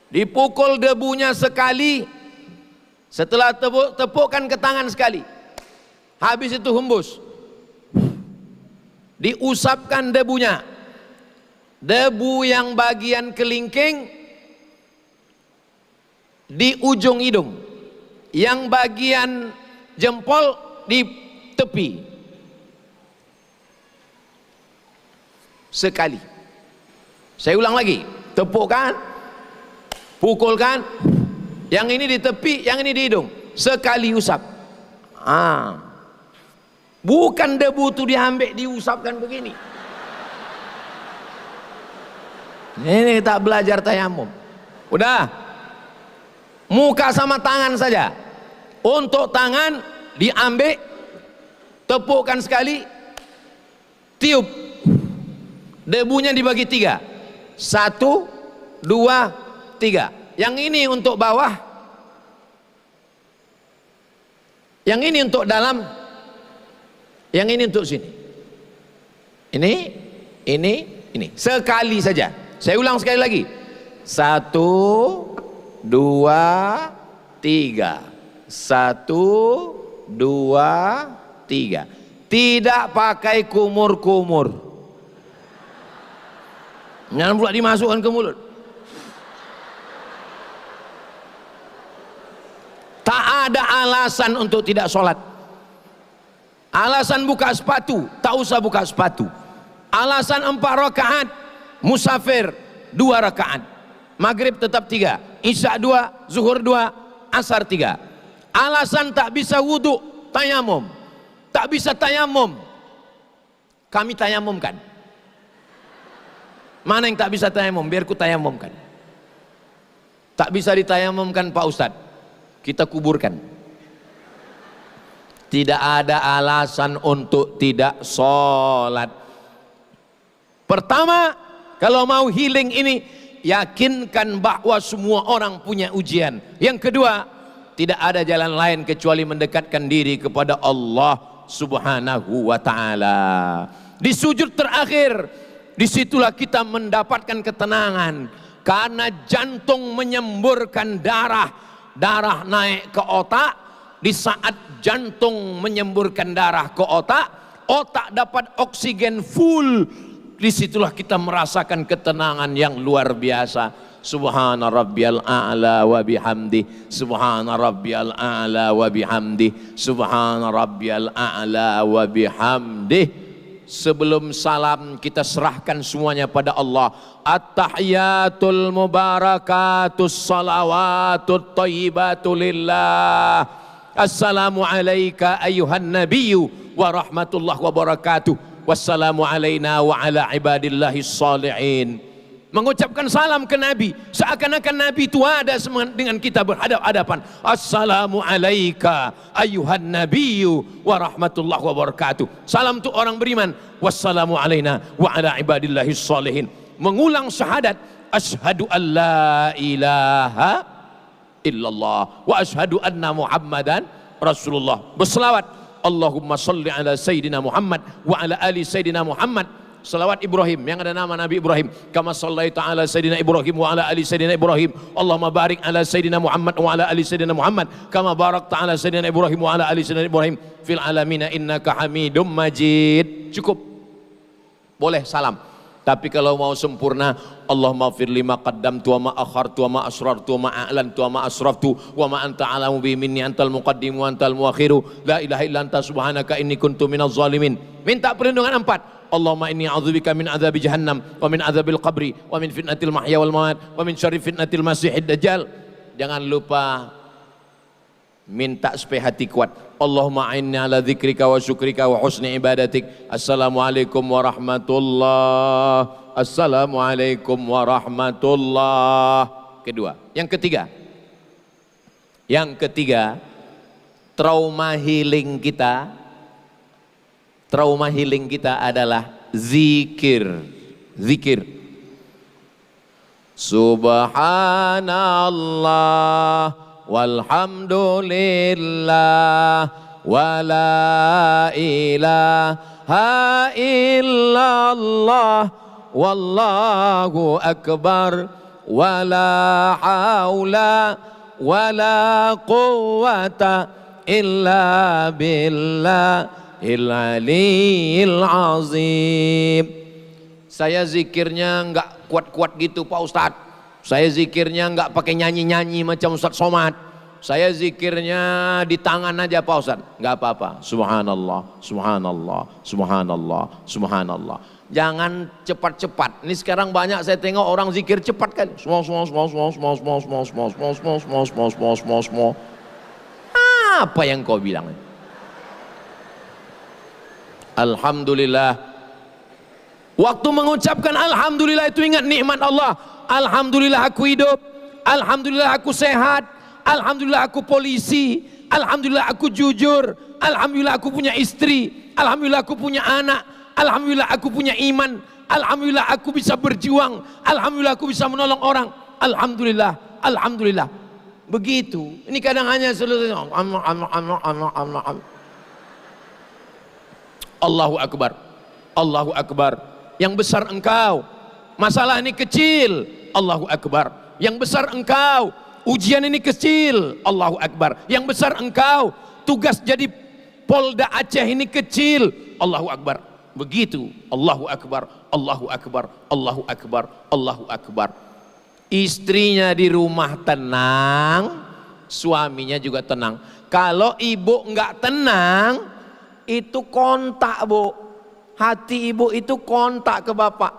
dipukul debunya sekali. Setelah tepukkan ke tangan sekali, habis itu hembus, diusapkan debunya. Debu yang bagian kelingking di ujung hidung, yang bagian jempol di tepi. Sekali. Saya ulang lagi, tepukkan, pukulkan, yang ini di tepi, yang ini di hidung, sekali usap. Bukan debu itu diambil diusapkan begini. Ini tak belajar tayamum. Udah, muka sama tangan saja. Untuk tangan diambil, tepukkan sekali, tiup, debunya dibagi 3, 1, 2, 3. Yang ini untuk bawah, yang ini untuk dalam, yang ini untuk sini. Ini sekali saja. Saya ulang sekali lagi. 1, 2, 3. 1, 2, 3. Tidak pakai kumur-kumur. Jangan pula dimasukkan ke mulut. Tak ada alasan untuk tidak sholat. Alasan buka sepatu, tak usah buka sepatu. Alasan 4 rakaat, musafir 2 rakaat, maghrib tetap 3, isya 2, zuhur 2, asar 3. Alasan tak bisa wudhu, tayamum. Tak bisa tayamum, kami tayamumkan. Mana yang tak bisa tayamum, biar ku tayamumkan. Tak bisa ditayamumkan Pak Ustadz, kita kuburkan. Tidak ada alasan untuk tidak sholat. Pertama, kalau mau healing ini, yakinkan bahwa semua orang punya ujian. Yang kedua, tidak ada jalan lain kecuali mendekatkan diri kepada Allah Subhanahu wa ta'ala. Di sujud terakhir, disitulah kita mendapatkan ketenangan. Karena jantung menyemburkan darah, darah naik ke otak. Di saat jantung menyemburkan darah ke otak, otak dapat oksigen full. Disitulah kita merasakan ketenangan yang luar biasa. Subhana rabbiyal a'la wa bihamdi, subhana rabbiyal a'la wa bihamdi, subhana rabbiyal a'la wa bihamdi. Sebelum salam kita serahkan semuanya pada Allah. At-tahiyatul mubarakatus salawatut thayyibatu lillah. Assalamu alayka ayuhan nabiyyu wa rahmatullahi wa barakatuh. wassalamu alaina wa ala ibadillahis shalihin. Mengucapkan salam ke Nabi seakan-akan Nabi itu ada dengan kita berhadap-hadapan. Assalamu alaika ayuhan nabiyyu wa rahmatullahi wa barakatuh. Salam untuk orang beriman. Wassalamu alaina wa ala ibadillahis shalihin. Mengulang syahadat, asyhadu an la ilaha illallah wa asyhadu anna muhammadan rasulullah. Berselawat, Allahumma salli ala sayyidina Muhammad wa ala ali sayyidina Muhammad. Salawat Ibrahim yang ada nama Nabi Ibrahim, kama sallaita ala sayyidina Ibrahim wa ala ali sayyidina Ibrahim. Allahumma barik ala sayyidina Muhammad wa ala ali sayyidina Muhammad kama barakta ala sayyidina Ibrahim wa ala ali sayyidina Ibrahim fil alamin innaka Hamidum Majid. Cukup. Boleh salam. Tapi kalau mau sempurna, Allahumma fir lima qaddamtu wa ma akhartu wa ma asrartu wa ma a'lantu wa ma asraftu wa ma anta alamu bi minni antal muqaddim wa antal muakhiru la ilaha illa anta subhanaka inni kuntu minaz zalimin. Minta perlindungan 4. Allahumma inni a'udzubika min adzabi jahannam wa min adzabil qabri wa min fitnatil mahya wal mamat wa min syarri fitnatil masiihid dajjal. Jangan lupa minta supaya hati kuat. Allahumma a'inni ala dzikrika wa syukrika wa husni ibadatik. Assalamualaikum warahmatullahi. Assalamualaikum warahmatullahi. Kedua. Yang ketiga, trauma healing kita adalah zikir. Subhanallah walhamdulillah wala ilaha illallah wallahu akbar wala haula wala quwwata illa billahil aliyil azim. Saya zikirnya enggak kuat-kuat gitu Pak Ustadz. Saya zikirnya enggak pakai nyanyi-nyanyi macam Ustadz Somad. Saya zikirnya di tangan aja Pak Ustadz. Enggak apa-apa. Subhanallah, subhanallah, subhanallah, subhanallah. Jangan cepat-cepat. Ini sekarang banyak saya tengok orang zikir cepat kan. Apa yang kau bilang? Alhamdulillah. Waktu mengucapkan alhamdulillah itu ingat nikmat Allah. Alhamdulillah aku hidup. Alhamdulillah aku sehat. Alhamdulillah aku polisi. Alhamdulillah aku jujur. Alhamdulillah aku punya istri. Alhamdulillah aku punya anak. Alhamdulillah aku punya iman. Alhamdulillah aku bisa berjuang. Alhamdulillah aku bisa menolong orang. Alhamdulillah. Alhamdulillah. Begitu. Ini kadang hanya selesai. Allahu Akbar. Allahu Akbar. Yang besar engkau. Masalah ini kecil. Allahu Akbar. Yang besar engkau. Ujian ini kecil. Allahu Akbar. Yang besar engkau. Tugas jadi Polda Aceh ini kecil. Allahu Akbar. Begitu. Allahu Akbar. Allahu Akbar. Allahu Akbar. Allahu Akbar. Istrinya di rumah tenang, suaminya juga tenang. Kalau ibu enggak tenang, itu kontak Bu. Hati ibu itu kontak ke bapak.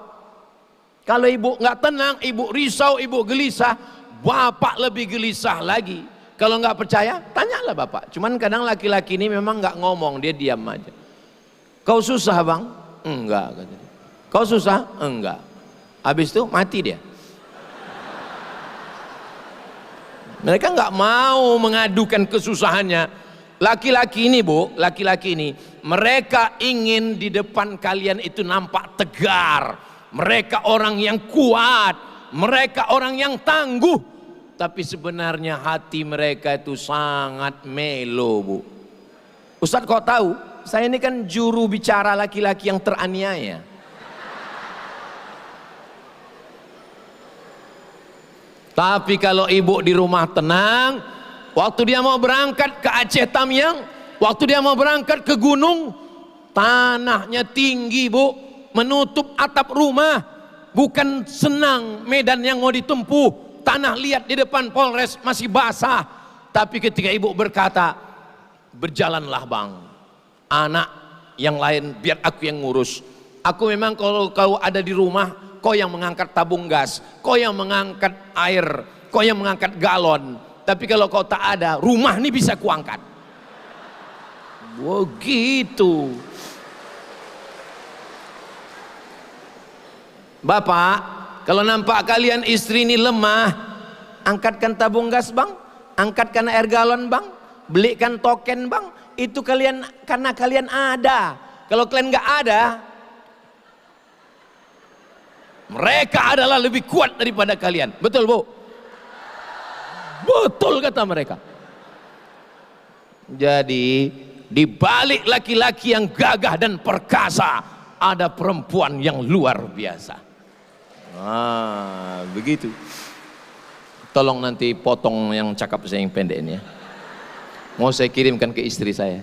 Kalau ibu nggak tenang, ibu risau, ibu gelisah, bapak lebih gelisah lagi. Kalau nggak percaya, tanyalah bapak. Cuman kadang laki-laki ini memang nggak ngomong, dia diam aja. Kau susah bang? Enggak. Kau susah? Enggak. Habis itu mati dia. Mereka nggak mau mengadukan kesusahannya. Laki-laki ini Bu, laki-laki ini mereka ingin di depan kalian itu nampak tegar. Mereka orang yang kuat, mereka orang yang tangguh. Tapi sebenarnya hati mereka itu sangat melo Bu. Ustadz kau tahu, saya ini kan juru bicara laki-laki yang teraniaya. Tapi kalau ibu di rumah tenang, waktu dia mau berangkat ke Aceh Tamiang, waktu dia mau berangkat ke gunung, tanahnya tinggi Bu, menutup atap rumah. Bukan senang medan yang mau ditempuh. Tanah liat di depan Polres masih basah. Tapi ketika ibu berkata, berjalanlah bang, anak yang lain biar aku yang ngurus. Aku memang kalau ada di rumah, kau yang mengangkat tabung gas, kau yang mengangkat air, kau yang mengangkat galon. Tapi kalau kau tak ada, rumah ini bisa kuangkat. Begitu. Bapak, kalau nampak kalian istri ini lemah, angkatkan tabung gas bang, angkatkan air galon bang, belikan token bang. Itu kalian karena kalian ada. Kalau kalian nggak ada, mereka adalah lebih kuat daripada kalian. Betul bu? Betul kata mereka. Jadi di balik laki-laki yang gagah dan perkasa ada perempuan yang luar biasa. Begitu. Tolong nanti potong yang cakap saya yang pendek ini ya. Mau saya kirimkan ke istri saya.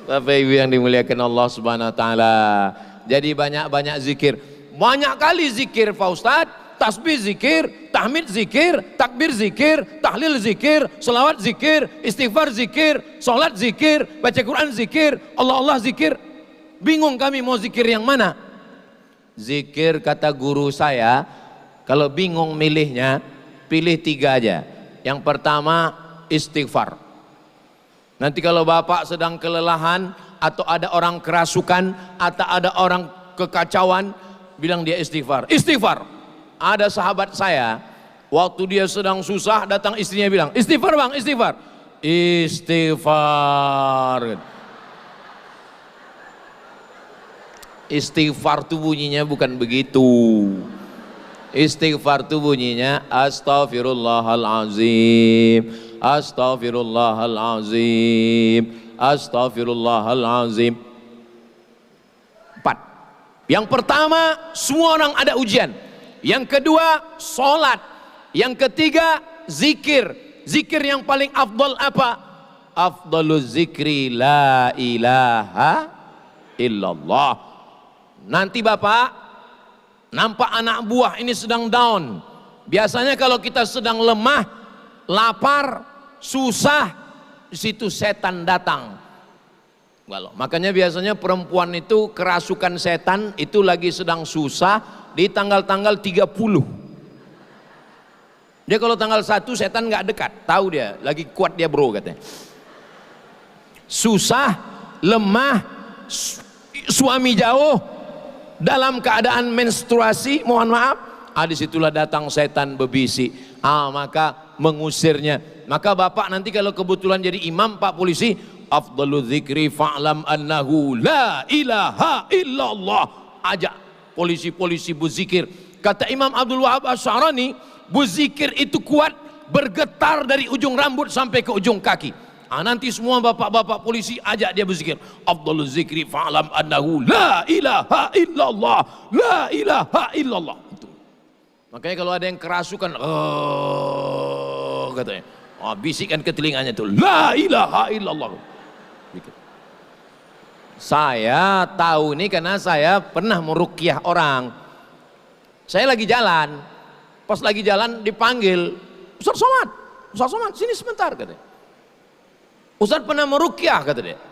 Bapak Ibu yang dimuliakan Allah Subhanahu wa taala. Jadi banyak-banyak zikir. Banyak kali zikir Pak Ustadz. Tasbih zikir, tahmid zikir, takbir zikir, tahlil zikir, selawat zikir, istighfar zikir, sholat zikir, baca Quran zikir, Allah zikir. Bingung kami mau zikir yang mana? Zikir kata guru saya, kalau bingung milihnya, pilih 3 aja. Yang pertama istighfar. Nanti kalau bapak sedang kelelahan, atau ada orang kerasukan, atau ada orang kekacauan, bilang dia istighfar. Istighfar. Ada sahabat saya, waktu dia sedang susah, datang istrinya bilang, istighfar bang, istighfar. Istighfar. Istighfar itu bunyinya bukan begitu. Istighfar itu bunyinya astaghfirullahalazim, astaghfirullahalazim, astaghfirullahalazim. 4. Yang pertama, semua orang ada ujian. Yang kedua, sholat. Yang ketiga, zikir. Zikir yang paling afdal apa? Afdaluz zikri la ilaha illallah. Nanti bapak nampak anak buah ini sedang down. Biasanya kalau kita sedang lemah, lapar, susah, di situ setan datang. Makanya biasanya perempuan itu kerasukan setan itu lagi sedang susah di tanggal-tanggal 30. Dia kalau tanggal 1 setan nggak dekat, tahu dia lagi kuat dia bro katanya. Susah, lemah, suami jauh, dalam keadaan menstruasi, mohon maaf, disitulah datang setan berbisik. Maka mengusirnya. Maka bapak nanti kalau kebetulan jadi imam, pak polisi, afdalu dzikri fa'lam annahu la ilaha illallah. Ajak polisi-polisi berzikir. Kata Imam Abdul Wahab Asy'arani, berzikir itu kuat, bergetar dari ujung rambut sampai ke ujung kaki. Nanti semua bapak-bapak polisi ajak dia berzikir. Afdalul zikri fa'lam annahu la ilaha illallah, la ilaha illallah. Itu. Makanya kalau ada yang kerasukan, katanya, bisikkan ke telinganya itu, la ilaha illallah. Saya tahu ini karena saya pernah meruqyah orang. Saya lagi jalan, pas lagi jalan dipanggil, Ustaz Somad, sini sebentar katanya. Ustaz pernah meruqyah kata dia.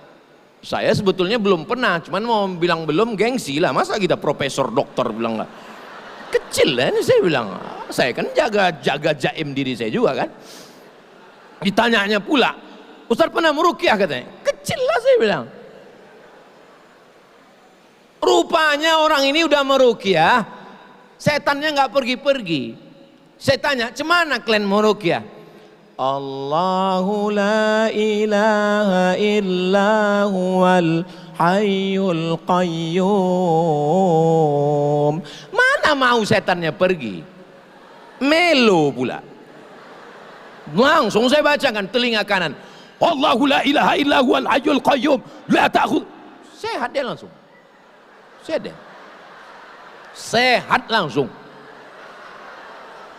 Saya sebetulnya belum pernah, cuman mau bilang belum gengsi lah. Masa kita profesor dokter bilang lah. Kecil lah ini saya bilang. Saya kan jaga jaim diri saya juga kan. Ditanyanya pula, Ustaz pernah meruqyah katanya. Kecil lah saya bilang. Rupanya orang ini udah meruqyah, setannya nggak pergi-pergi. Saya tanya, cemana kalian meruqyah? Allahu la ilaha illa huwal hayyul qayyum. Mana mau setannya pergi? Melo pula. Langsung saya bacakan telinga kanan. Allahu la ilaha illa huwal hayyul qayyum la ta'khudh. Sehat dia langsung. Sehat langsung.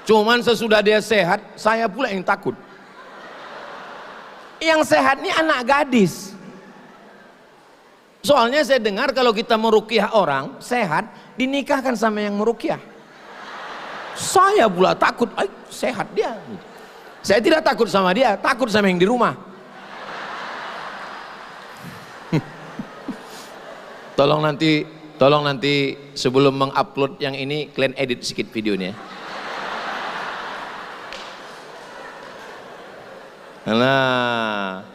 Cuman sesudah dia sehat, saya pula yang takut. Yang sehat ini anak gadis. Soalnya saya dengar kalau kita meruqyah orang sehat, dinikahkan sama yang meruqyah. Saya pula takut, sehat dia. Saya tidak takut sama dia, takut sama yang di rumah. Tolong nanti sebelum mengupload yang ini kalian edit sedikit videonya. Nah,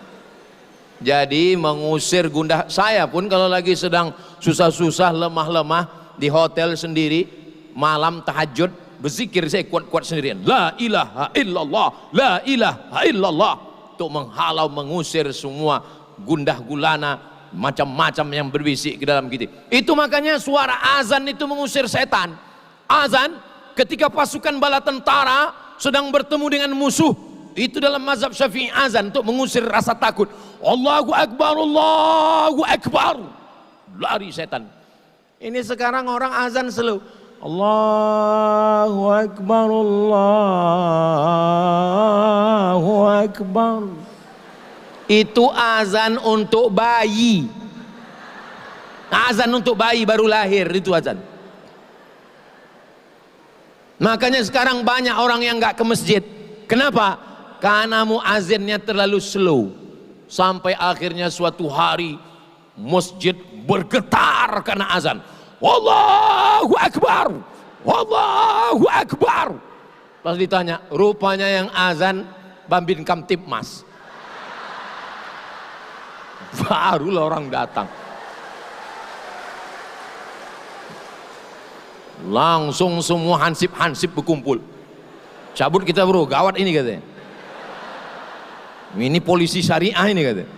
jadi mengusir gundah. Saya pun kalau lagi sedang susah-susah, lemah-lemah, di hotel sendiri, malam tahajud, berzikir saya kuat-kuat sendirian. La ilaha illallah, la ilaha illallah. Untuk menghalau, mengusir semua gundah gulana, macam-macam yang berbisik ke dalam kita. Itu makanya suara azan itu mengusir setan. Azan ketika pasukan bala tentara sedang bertemu dengan musuh, itu dalam mazhab Syafi'i azan untuk mengusir rasa takut. Allahu Akbar, Allahu Akbar, lari setan. Ini sekarang orang azan slow. Allahu Akbar, Allahu Akbar. Itu azan untuk bayi. Azan untuk bayi baru lahir, itu azan. Makanya sekarang banyak orang yang nggak ke masjid. Kenapa? Karena muazzinnya terlalu slow. Sampai akhirnya suatu hari masjid bergetar karena azan. Allahu Akbar, Allahu Akbar. Pas ditanya, rupanya yang azan Bambin Kamtibmas. Barulah orang datang. Langsung semua hansip-hansip berkumpul. Cabut kita bro, gawat ini katanya. Ini polisi syariah ini katanya.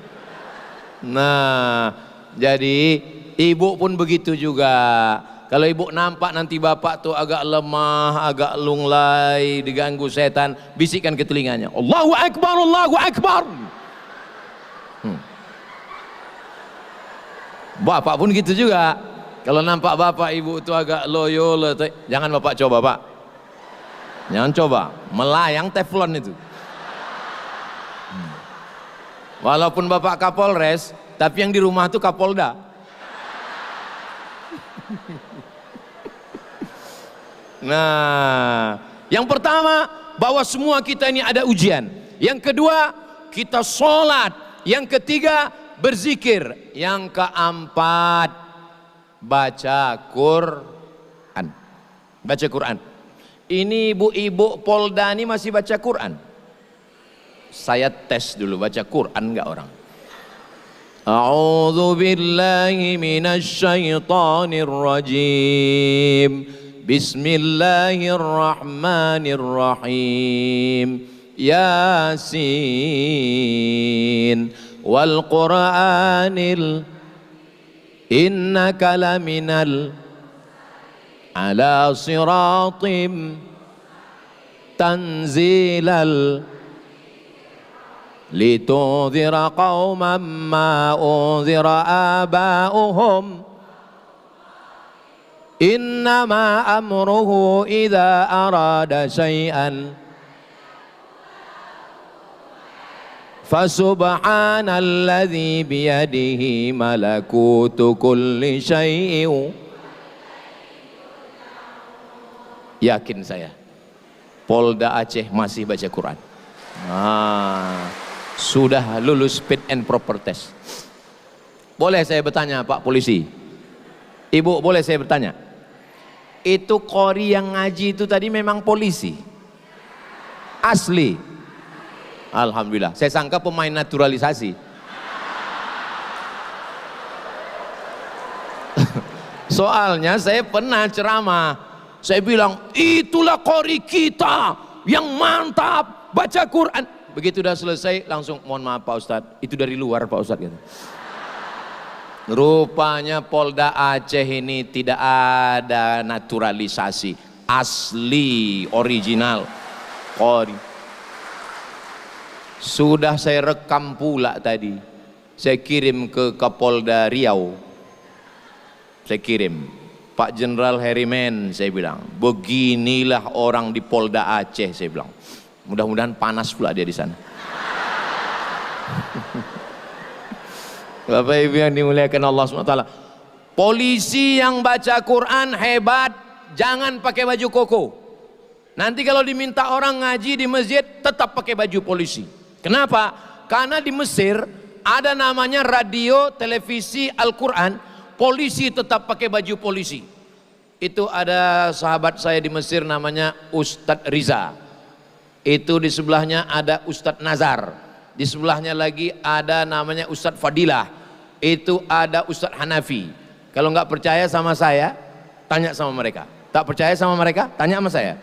Nah, jadi ibu pun begitu juga. Kalau ibu nampak nanti bapak tuh agak lemah, agak lunglai, diganggu setan, bisikkan ke telinganya, Allahu Akbar, Allahu Akbar. Bapak pun gitu juga. Kalau nampak bapak ibu itu agak loyo, jangan bapak coba pak. Jangan coba, melayang teflon itu. Walaupun bapak Kapolres, tapi yang di rumah itu Kapolda. Nah, yang pertama, bahwa semua kita ini ada ujian. Yang kedua, kita sholat. Yang ketiga, berzikir. Yang keempat, baca Quran. Baca Quran. Ini ibu-ibu Polda ini masih baca Quran. Saya tes dulu, baca Quran enggak orang? A'udzu billahi minasy syaithanir rajim. Bismillahirrahmanirrahim. Yasin wal Qur'anil innaka laminal ala siratim tanzilal litunzira qauman ma unzira aba'uhum innama amruhu idza arada syai'an fasubhanalladzi biyadihi malakutu kulli syai'in. Yakin saya Polda Aceh masih baca Quran. Sudah lulus fit and proper test. Boleh saya bertanya Pak Polisi? Ibu boleh saya bertanya? Itu qori yang ngaji itu tadi memang polisi? Asli? Alhamdulillah, saya sangka pemain naturalisasi. Soalnya saya pernah ceramah, saya bilang itulah qori kita yang mantap baca Quran. Begitu udah selesai langsung mohon maaf Pak Ustadz, itu dari luar Pak Ustadz gitu. Rupanya Polda Aceh ini tidak ada naturalisasi, asli original qori. Sudah saya rekam pula tadi, saya kirim ke Kapolda Riau, saya kirim Pak Jenderal Herimen, saya bilang beginilah orang di Polda Aceh, saya bilang mudah-mudahan panas pula dia di sana. Bapak Ibu yang dimuliakan Allah SWT, polisi yang baca Quran hebat, jangan pakai baju koko. Nanti kalau diminta orang ngaji di masjid tetap pakai baju polisi. Kenapa? Karena di Mesir ada namanya radio, televisi, Al-Quran, polisi tetap pakai baju polisi. Itu ada sahabat saya di Mesir namanya Ustadz Riza. Itu di sebelahnya ada Ustadz Nazar. Di sebelahnya lagi ada namanya Ustadz Fadilah. Itu ada Ustadz Hanafi. Kalau nggak percaya sama saya, Tanya sama mereka. Tak percaya sama mereka? Tanya sama saya.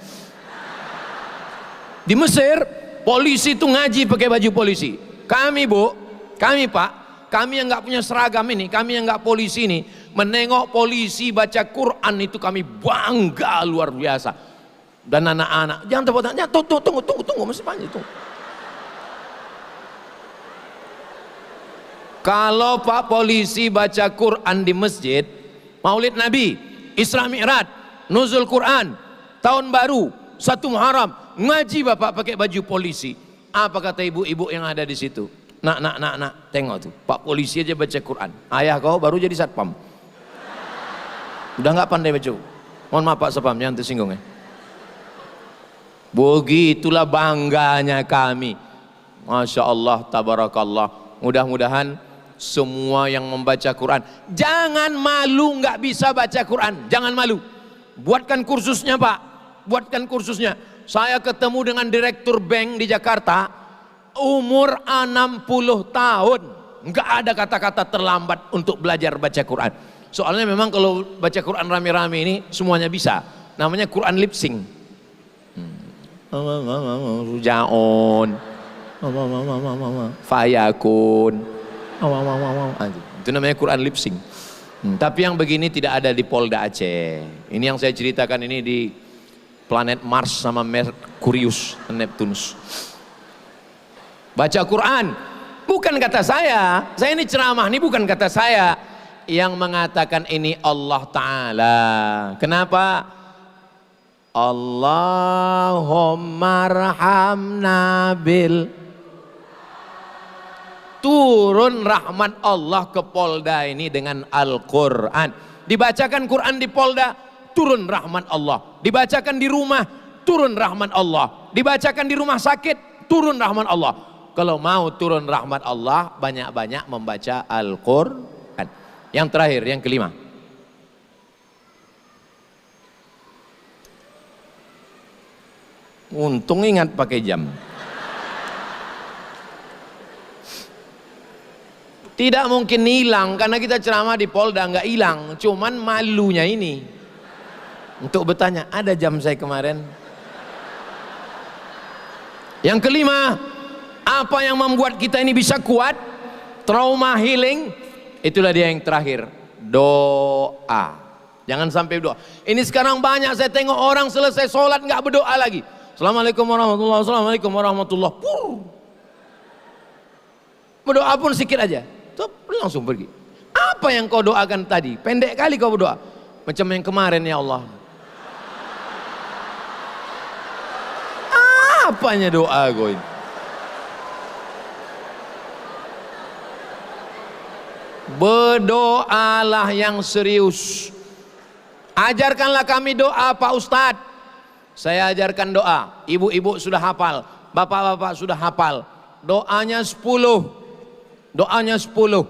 Di Mesir, polisi itu ngaji pakai baju polisi. Kami bu, kami pak, kami yang nggak punya seragam ini, kami yang nggak polisi ini, menengok polisi baca Quran itu kami bangga luar biasa. Dan anak-anak, jangan tepuk tangan, tunggu, masih panjang tunggu. Kalau pak polisi baca Quran di masjid, Maulid Nabi, Isra Mi'raj, Nuzul Quran, tahun baru, 1 Muharram, ngaji bapak pakai baju polisi. Apa kata ibu-ibu yang ada di situ? Nak, tengok tuh, pak polisi aja baca Quran. Ayah kau baru jadi satpam. Udah nggak pandai baca. Mohon maaf pak satpam, jangan tersinggung ya. Begitulah bangganya kami. Masya Allah, tabarakallah. Mudah-mudahan semua yang membaca Quran, jangan malu nggak bisa baca Quran, jangan malu. Buatkan kursusnya pak, buatkan kursusnya. Saya ketemu dengan direktur bank di Jakarta, umur 60 tahun, nggak ada kata-kata terlambat untuk belajar baca Quran. Soalnya memang kalau baca Quran rame-rame ini semuanya bisa, namanya Quran lip sync. Rujaon, Fayakun, itu namanya Quran lip sync. Tapi yang begini tidak ada di Polda Aceh. Ini yang saya ceritakan ini di planet Mars sama Merkurius, Neptunus. Baca Quran bukan kata saya ini ceramah, ini bukan kata saya. Yang mengatakan ini Allah Ta'ala. Kenapa? Allahumma arhamna bil, turun rahmat Allah ke Polda ini dengan Al-Quran. Dibacakan Quran di Polda, turun rahmat Allah. Dibacakan di rumah, turun rahmat Allah. Dibacakan di rumah sakit, turun rahmat Allah. Kalau mau turun rahmat Allah, banyak-banyak membaca Al-Quran. Yang terakhir, yang kelima, untung ingat pakai jam. Tidak mungkin hilang karena kita ceramah di Polda, nggak hilang, cuman malunya ini untuk bertanya, ada jam saya kemarin. Yang kelima, apa yang membuat kita ini bisa kuat? Trauma healing. Itulah dia yang terakhir, doa. Jangan sampai doa. Ini sekarang banyak saya tengok orang selesai sholat nggak berdoa lagi. Assalamualaikum warahmatullahi wabarakatuh. Assalamualaikum warahmatullahi wabarakatuh. Berdoa pun sedikit aja, tuh langsung pergi. Apa yang kau doakan tadi? Pendek kali kau berdoa. Macam yang kemarin, ya Allah. Apanya doa kau ini? Berdoalah yang serius. Ajarkanlah kami doa Pak Ustadz. Saya ajarkan doa. Ibu-ibu sudah hafal, bapak-bapak sudah hafal. Doanya 10. Doanya 10.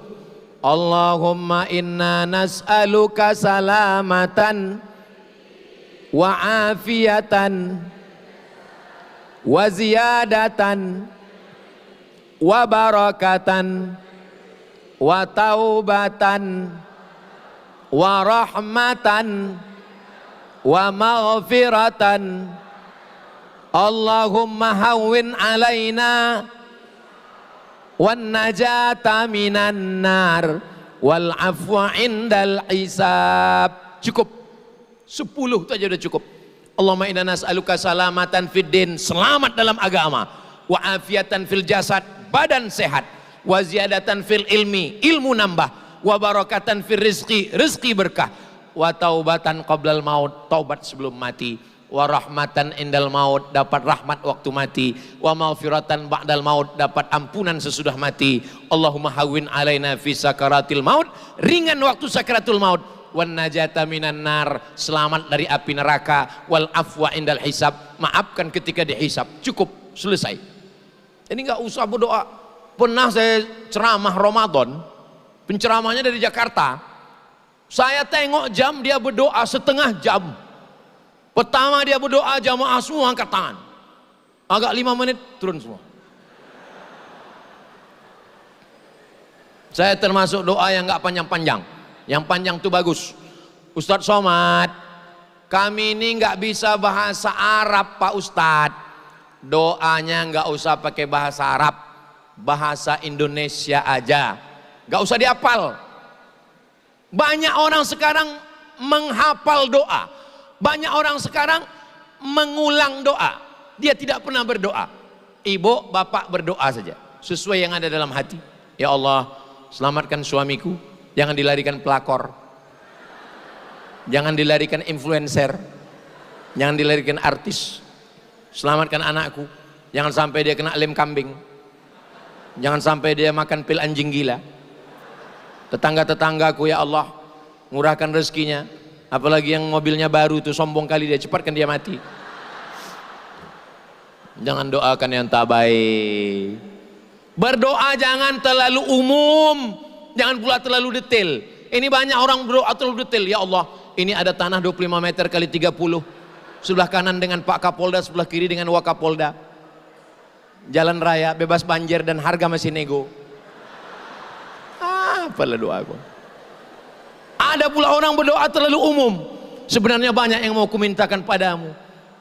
Allahumma inna nas'aluka salamatan wa afiatan wa ziyadatan wa barakatan wa taubatan wa rahmatan wa maghfiratan. Allahumma hawwin alaina wan najata minan nar wal afwa indal hisab. Cukup 10 itu aja udah cukup. Allahumma inna nas'aluka salamatan fid din, selamat dalam agama, wa afiatan fil jasad, badan sehat, wa ziyadatan fil ilmi, ilmu nambah, wa barakatan fil rizqi, rizqi berkah, wa taubatan qablal maut, taubat sebelum mati, wa rahmatan indal maut, dapat rahmat waktu mati, wa maghfiratan ba'dal maut, dapat ampunan sesudah mati. Allahumma hawwin alaina fi sakaratil maut, ringan waktu sakaratul maut, wan najata minan nar, selamat dari api neraka, wal afwa indal hisab, maafkan ketika dihisab. Cukup, selesai. Ini nggak usah berdoa. Pernah saya ceramah Ramadan, penceramahnya dari Jakarta. Saya tengok jam, dia berdoa setengah jam. Pertama dia berdoa, jamaah semua angkat tangan. Agak 5 menit turun semua. Saya termasuk doa yang nggak panjang-panjang. Yang panjang itu bagus. Ustadz Somad, kami ini nggak bisa bahasa Arab Pak Ustadz. Doanya nggak usah pakai bahasa Arab, bahasa Indonesia aja, nggak usah dihafal. Banyak orang sekarang menghafal doa, banyak orang sekarang mengulang doa, dia tidak pernah berdoa. Ibu, bapak berdoa saja sesuai yang ada dalam hati. Ya Allah, selamatkan suamiku, jangan dilarikan pelakor, jangan dilarikan influencer, jangan dilarikan artis. Selamatkan anakku, jangan sampai dia kena lem kambing, jangan sampai dia makan pil anjing gila. Tetangga-tetanggaku ya Allah, murahkan rezekinya, apalagi yang mobilnya baru itu sombong kali dia, cepatkan dia mati. Jangan doakan yang tak baik. Berdoa jangan terlalu umum, jangan pula terlalu detail. Ini banyak orang berdoa terlalu detail. Ya Allah, ini ada tanah 25 meter kali 30, sebelah kanan dengan Pak Kapolda, sebelah kiri dengan Wakapolda, jalan raya bebas banjir dan harga masih nego. Apalah doaku. Ada pula orang berdoa terlalu umum. Sebenarnya banyak yang mau kumintakan padamu,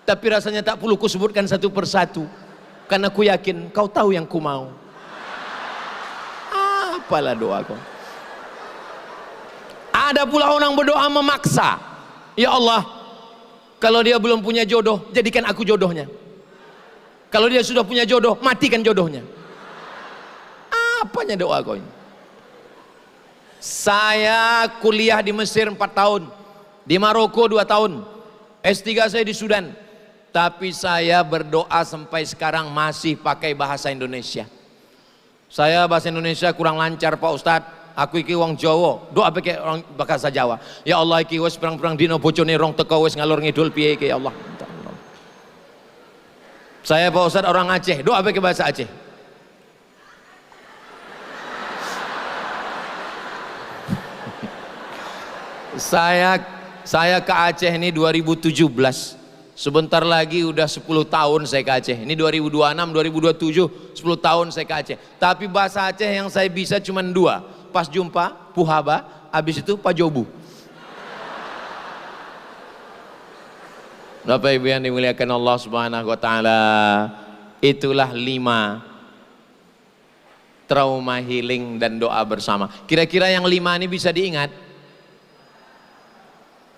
tapi rasanya tak perlu kusebutkan satu persatu, karena ku yakin kau tahu yang ku mau. Apalah doaku. Ada pula orang berdoa memaksa. Ya Allah, kalau dia belum punya jodoh, jadikan aku jodohnya. Kalau dia sudah punya jodoh, matikan jodohnya. Apanya doa kau ini? Saya kuliah di Mesir 4 tahun, di Maroko 2 tahun, S3 saya di Sudan. Tapi saya berdoa sampai sekarang masih pakai bahasa Indonesia. Saya bahasa Indonesia kurang lancar Pak Ustadz. Aku iki wong Jawa, doa pakai orang bahasa Jawa. Ya Allah, iki wis perang-perang dino bojone rong teko wis ngalor ngidul piye iki ya Allah. Saya Pak Ustadz orang Aceh, doa pakai bahasa Aceh. Saya ke Aceh ini 2017. Sebentar lagi udah 10 tahun saya ke Aceh. Ini 2026, 2027, 10 tahun saya ke Aceh. Tapi bahasa Aceh yang saya bisa cuma 2. Pas jumpa, puhaba, habis itu pajobu. Bapak Ibu yang dimuliakan Allah Subhanahu wa taala, itulah 5 trauma healing dan doa bersama. Kira-kira yang 5 ini bisa diingat?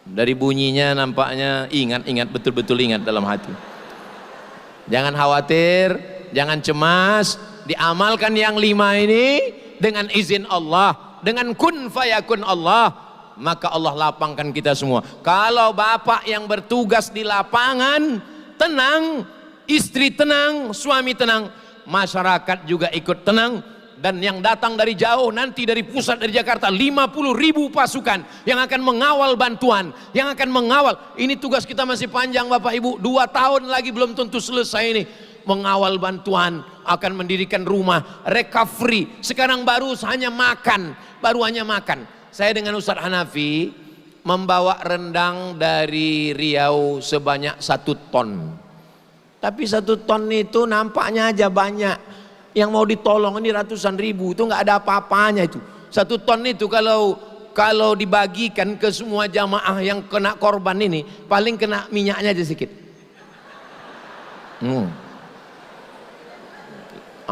Dari bunyinya nampaknya ingat betul-betul ingat dalam hati. Jangan khawatir, jangan cemas, diamalkan yang 5 ini dengan izin Allah, dengan kun fayakun Allah, maka Allah lapangkan kita semua. Kalau bapak yang bertugas di lapangan tenang, istri tenang, suami tenang, masyarakat juga ikut tenang. Dan yang datang dari jauh nanti dari pusat dari Jakarta 50.000 pasukan yang akan mengawal bantuan, yang akan mengawal. Ini tugas kita masih panjang Bapak Ibu, 2 tahun lagi belum tentu selesai ini. Mengawal bantuan, akan mendirikan rumah, recovery. Sekarang baru hanya makan, Saya dengan Ustadz Hanafi membawa rendang dari Riau sebanyak 1 ton. Tapi 1 ton itu nampaknya aja banyak. Yang mau ditolong ini ratusan ribu, itu nggak ada apa-apanya itu. 1 ton itu kalau dibagikan ke semua jamaah yang kena korban ini, paling kena minyaknya aja sedikit.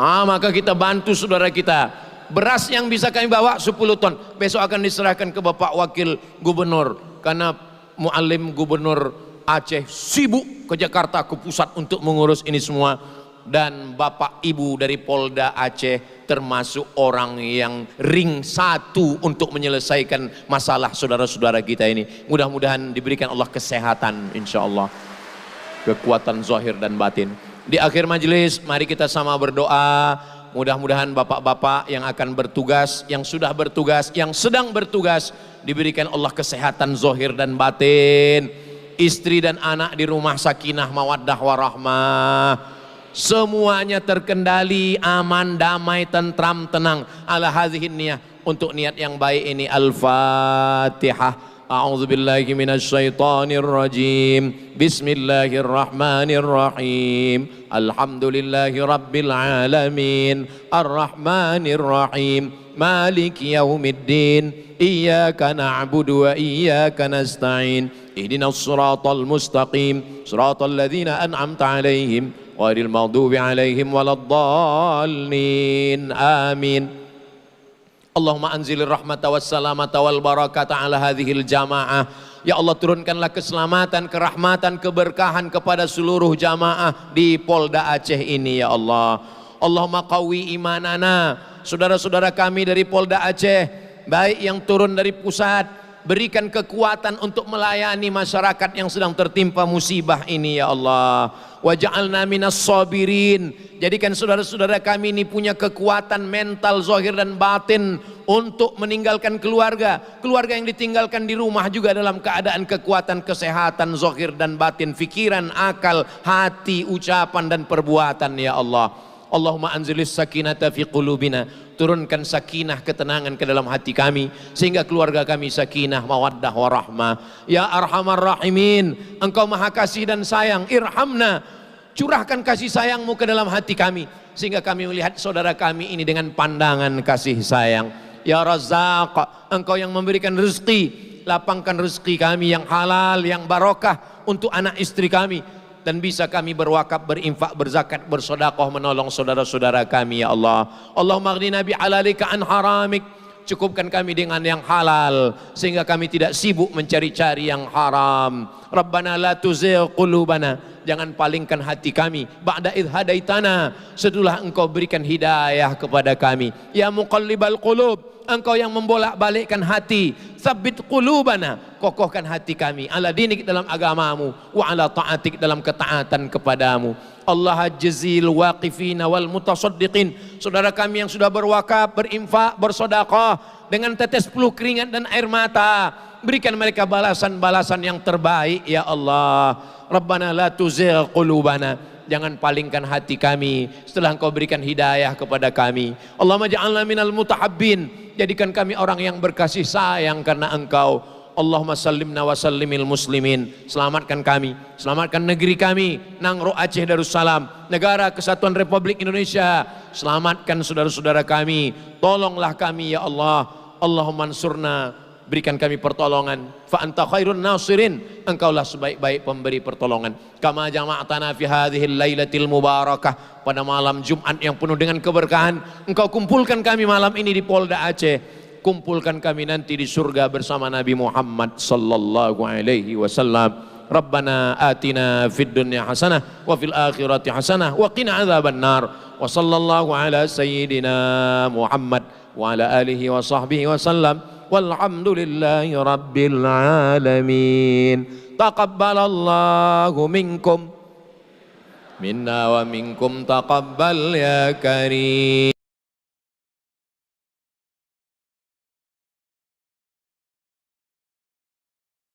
Maka kita bantu saudara kita. Beras yang bisa kami bawa 10 ton. Besok akan diserahkan ke Bapak Wakil Gubernur. Karena Muallim Gubernur Aceh sibuk ke Jakarta, ke pusat untuk mengurus ini semua. Dan Bapak Ibu dari Polda Aceh termasuk orang yang ring 1 untuk menyelesaikan masalah saudara-saudara kita ini. Mudah-mudahan diberikan Allah kesehatan, insya Allah, kekuatan zahir dan batin. Di akhir majelis mari kita sama berdoa. Mudah-mudahan bapak-bapak yang akan bertugas, yang sudah bertugas, yang sedang bertugas, diberikan Allah kesehatan zahir dan batin. Istri dan anak di rumah sakinah mawaddah warahmah, semuanya terkendali, aman, damai, tentram, tenang. Ala hadhihi niyah, untuk niat yang baik ini. Al-Fatihah. A'udzubillahi minasyaitonir rajim. Bismillahirrahmanirrahim. Alhamdulillahi rabbil alamin. Arrahmanirrahim. maliki yaumiddin, iyyaka na'budu wa iyyaka nasta'in, ihdinas siratal mustaqim, siratal ladzina an'amta 'alaihim ghairil maghdubi 'alaihim waladdallin. Amin. Allahumma anzilir rahmata wassalamata wal barakata ala hadhil jamaah. Ya Allah, turunkanlah keselamatan, kerahmatan, keberkahan kepada seluruh jamaah di Polda Aceh ini ya Allah. Allahumma qawi imanana, saudara-saudara kami dari Polda Aceh, baik yang turun dari pusat, berikan kekuatan untuk melayani masyarakat yang sedang tertimpa musibah ini ya Allah. Waj'alna minas sabirin, jadikan saudara-saudara kami ini punya kekuatan mental, zahir dan batin untuk meninggalkan keluarga yang ditinggalkan di rumah juga dalam keadaan kekuatan kesehatan zahir dan batin, fikiran, akal, hati, ucapan dan perbuatan ya Allah. Allahumma anzilis sakinata fi qulubina, turunkan sakinah, ketenangan ke dalam hati kami sehingga keluarga kami sakinah, mawaddah, warahmah. Ya arhamar rahimin, Engkau maha kasih dan sayang, irhamna, curahkan kasih sayangmu ke dalam hati kami sehingga kami melihat saudara kami ini dengan pandangan kasih sayang. Ya Razzaq, Engkau yang memberikan rezeki, lapangkan rezeki kami yang halal, yang barokah untuk anak istri kami, dan bisa kami berwakaf, berinfak, berzakat, bersedekah, menolong saudara-saudara kami ya Allah. Allahumma aghnina bihalalika an haramik, cukupkan kami dengan yang halal sehingga kami tidak sibuk mencari-cari yang haram. Rabbana la tuzigh qulubana, jangan palingkan hati kami ba'da idh hadaitana, setelah Engkau berikan hidayah kepada kami. Ya muqallibal qulub, Engkau yang membolak-balikkan hati, tsabbit qulubana, kokohkan hati kami ala dinik, dalam agamamu, wa ala ta'atik, dalam ketaatan kepadamu. Allah jazil waqifina wal mutasaddiqin, saudara kami yang sudah berwakaf, berinfak, bersedekah dengan tetes peluh keringat dan air mata, berikan mereka balasan-balasan yang terbaik ya Allah. Rabbana la tuzigh qulubana, jangan palingkan hati kami setelah Engkau berikan hidayah kepada kami. Allahumma ja'alna minal mutahabbin, jadikan kami orang yang berkasih sayang karena Engkau. Allahumma sallimna wa sallimil muslimin, selamatkan kami, selamatkan negeri kami, Nangro Aceh Darussalam, negara kesatuan Republik Indonesia. Selamatkan saudara-saudara kami, tolonglah kami ya Allah. Allahumma ansurna, berikan kami pertolongan. Fa anta khairun nasirin, Engkaulah sebaik-baik pemberi pertolongan. Kama jama'tana fi hadhil lailatil mubarakah, pada malam Jumat yang penuh dengan keberkahan, Engkau kumpulkan kami malam ini di Polda Aceh. Kumpulkan kami nanti di surga bersama Nabi Muhammad sallallahu alaihi wasallam. Rabbana atina fid dunya hasanah wa fil akhirati hasanah wa qina adzabannar. Wa sallallahu ala sayyidina Muhammad wa ala alihi wa sahbihi wasallam. Walhamdulillahi rabbil alamin. Taqabbalallahu minkum minna wa minkum taqabbal ya karim.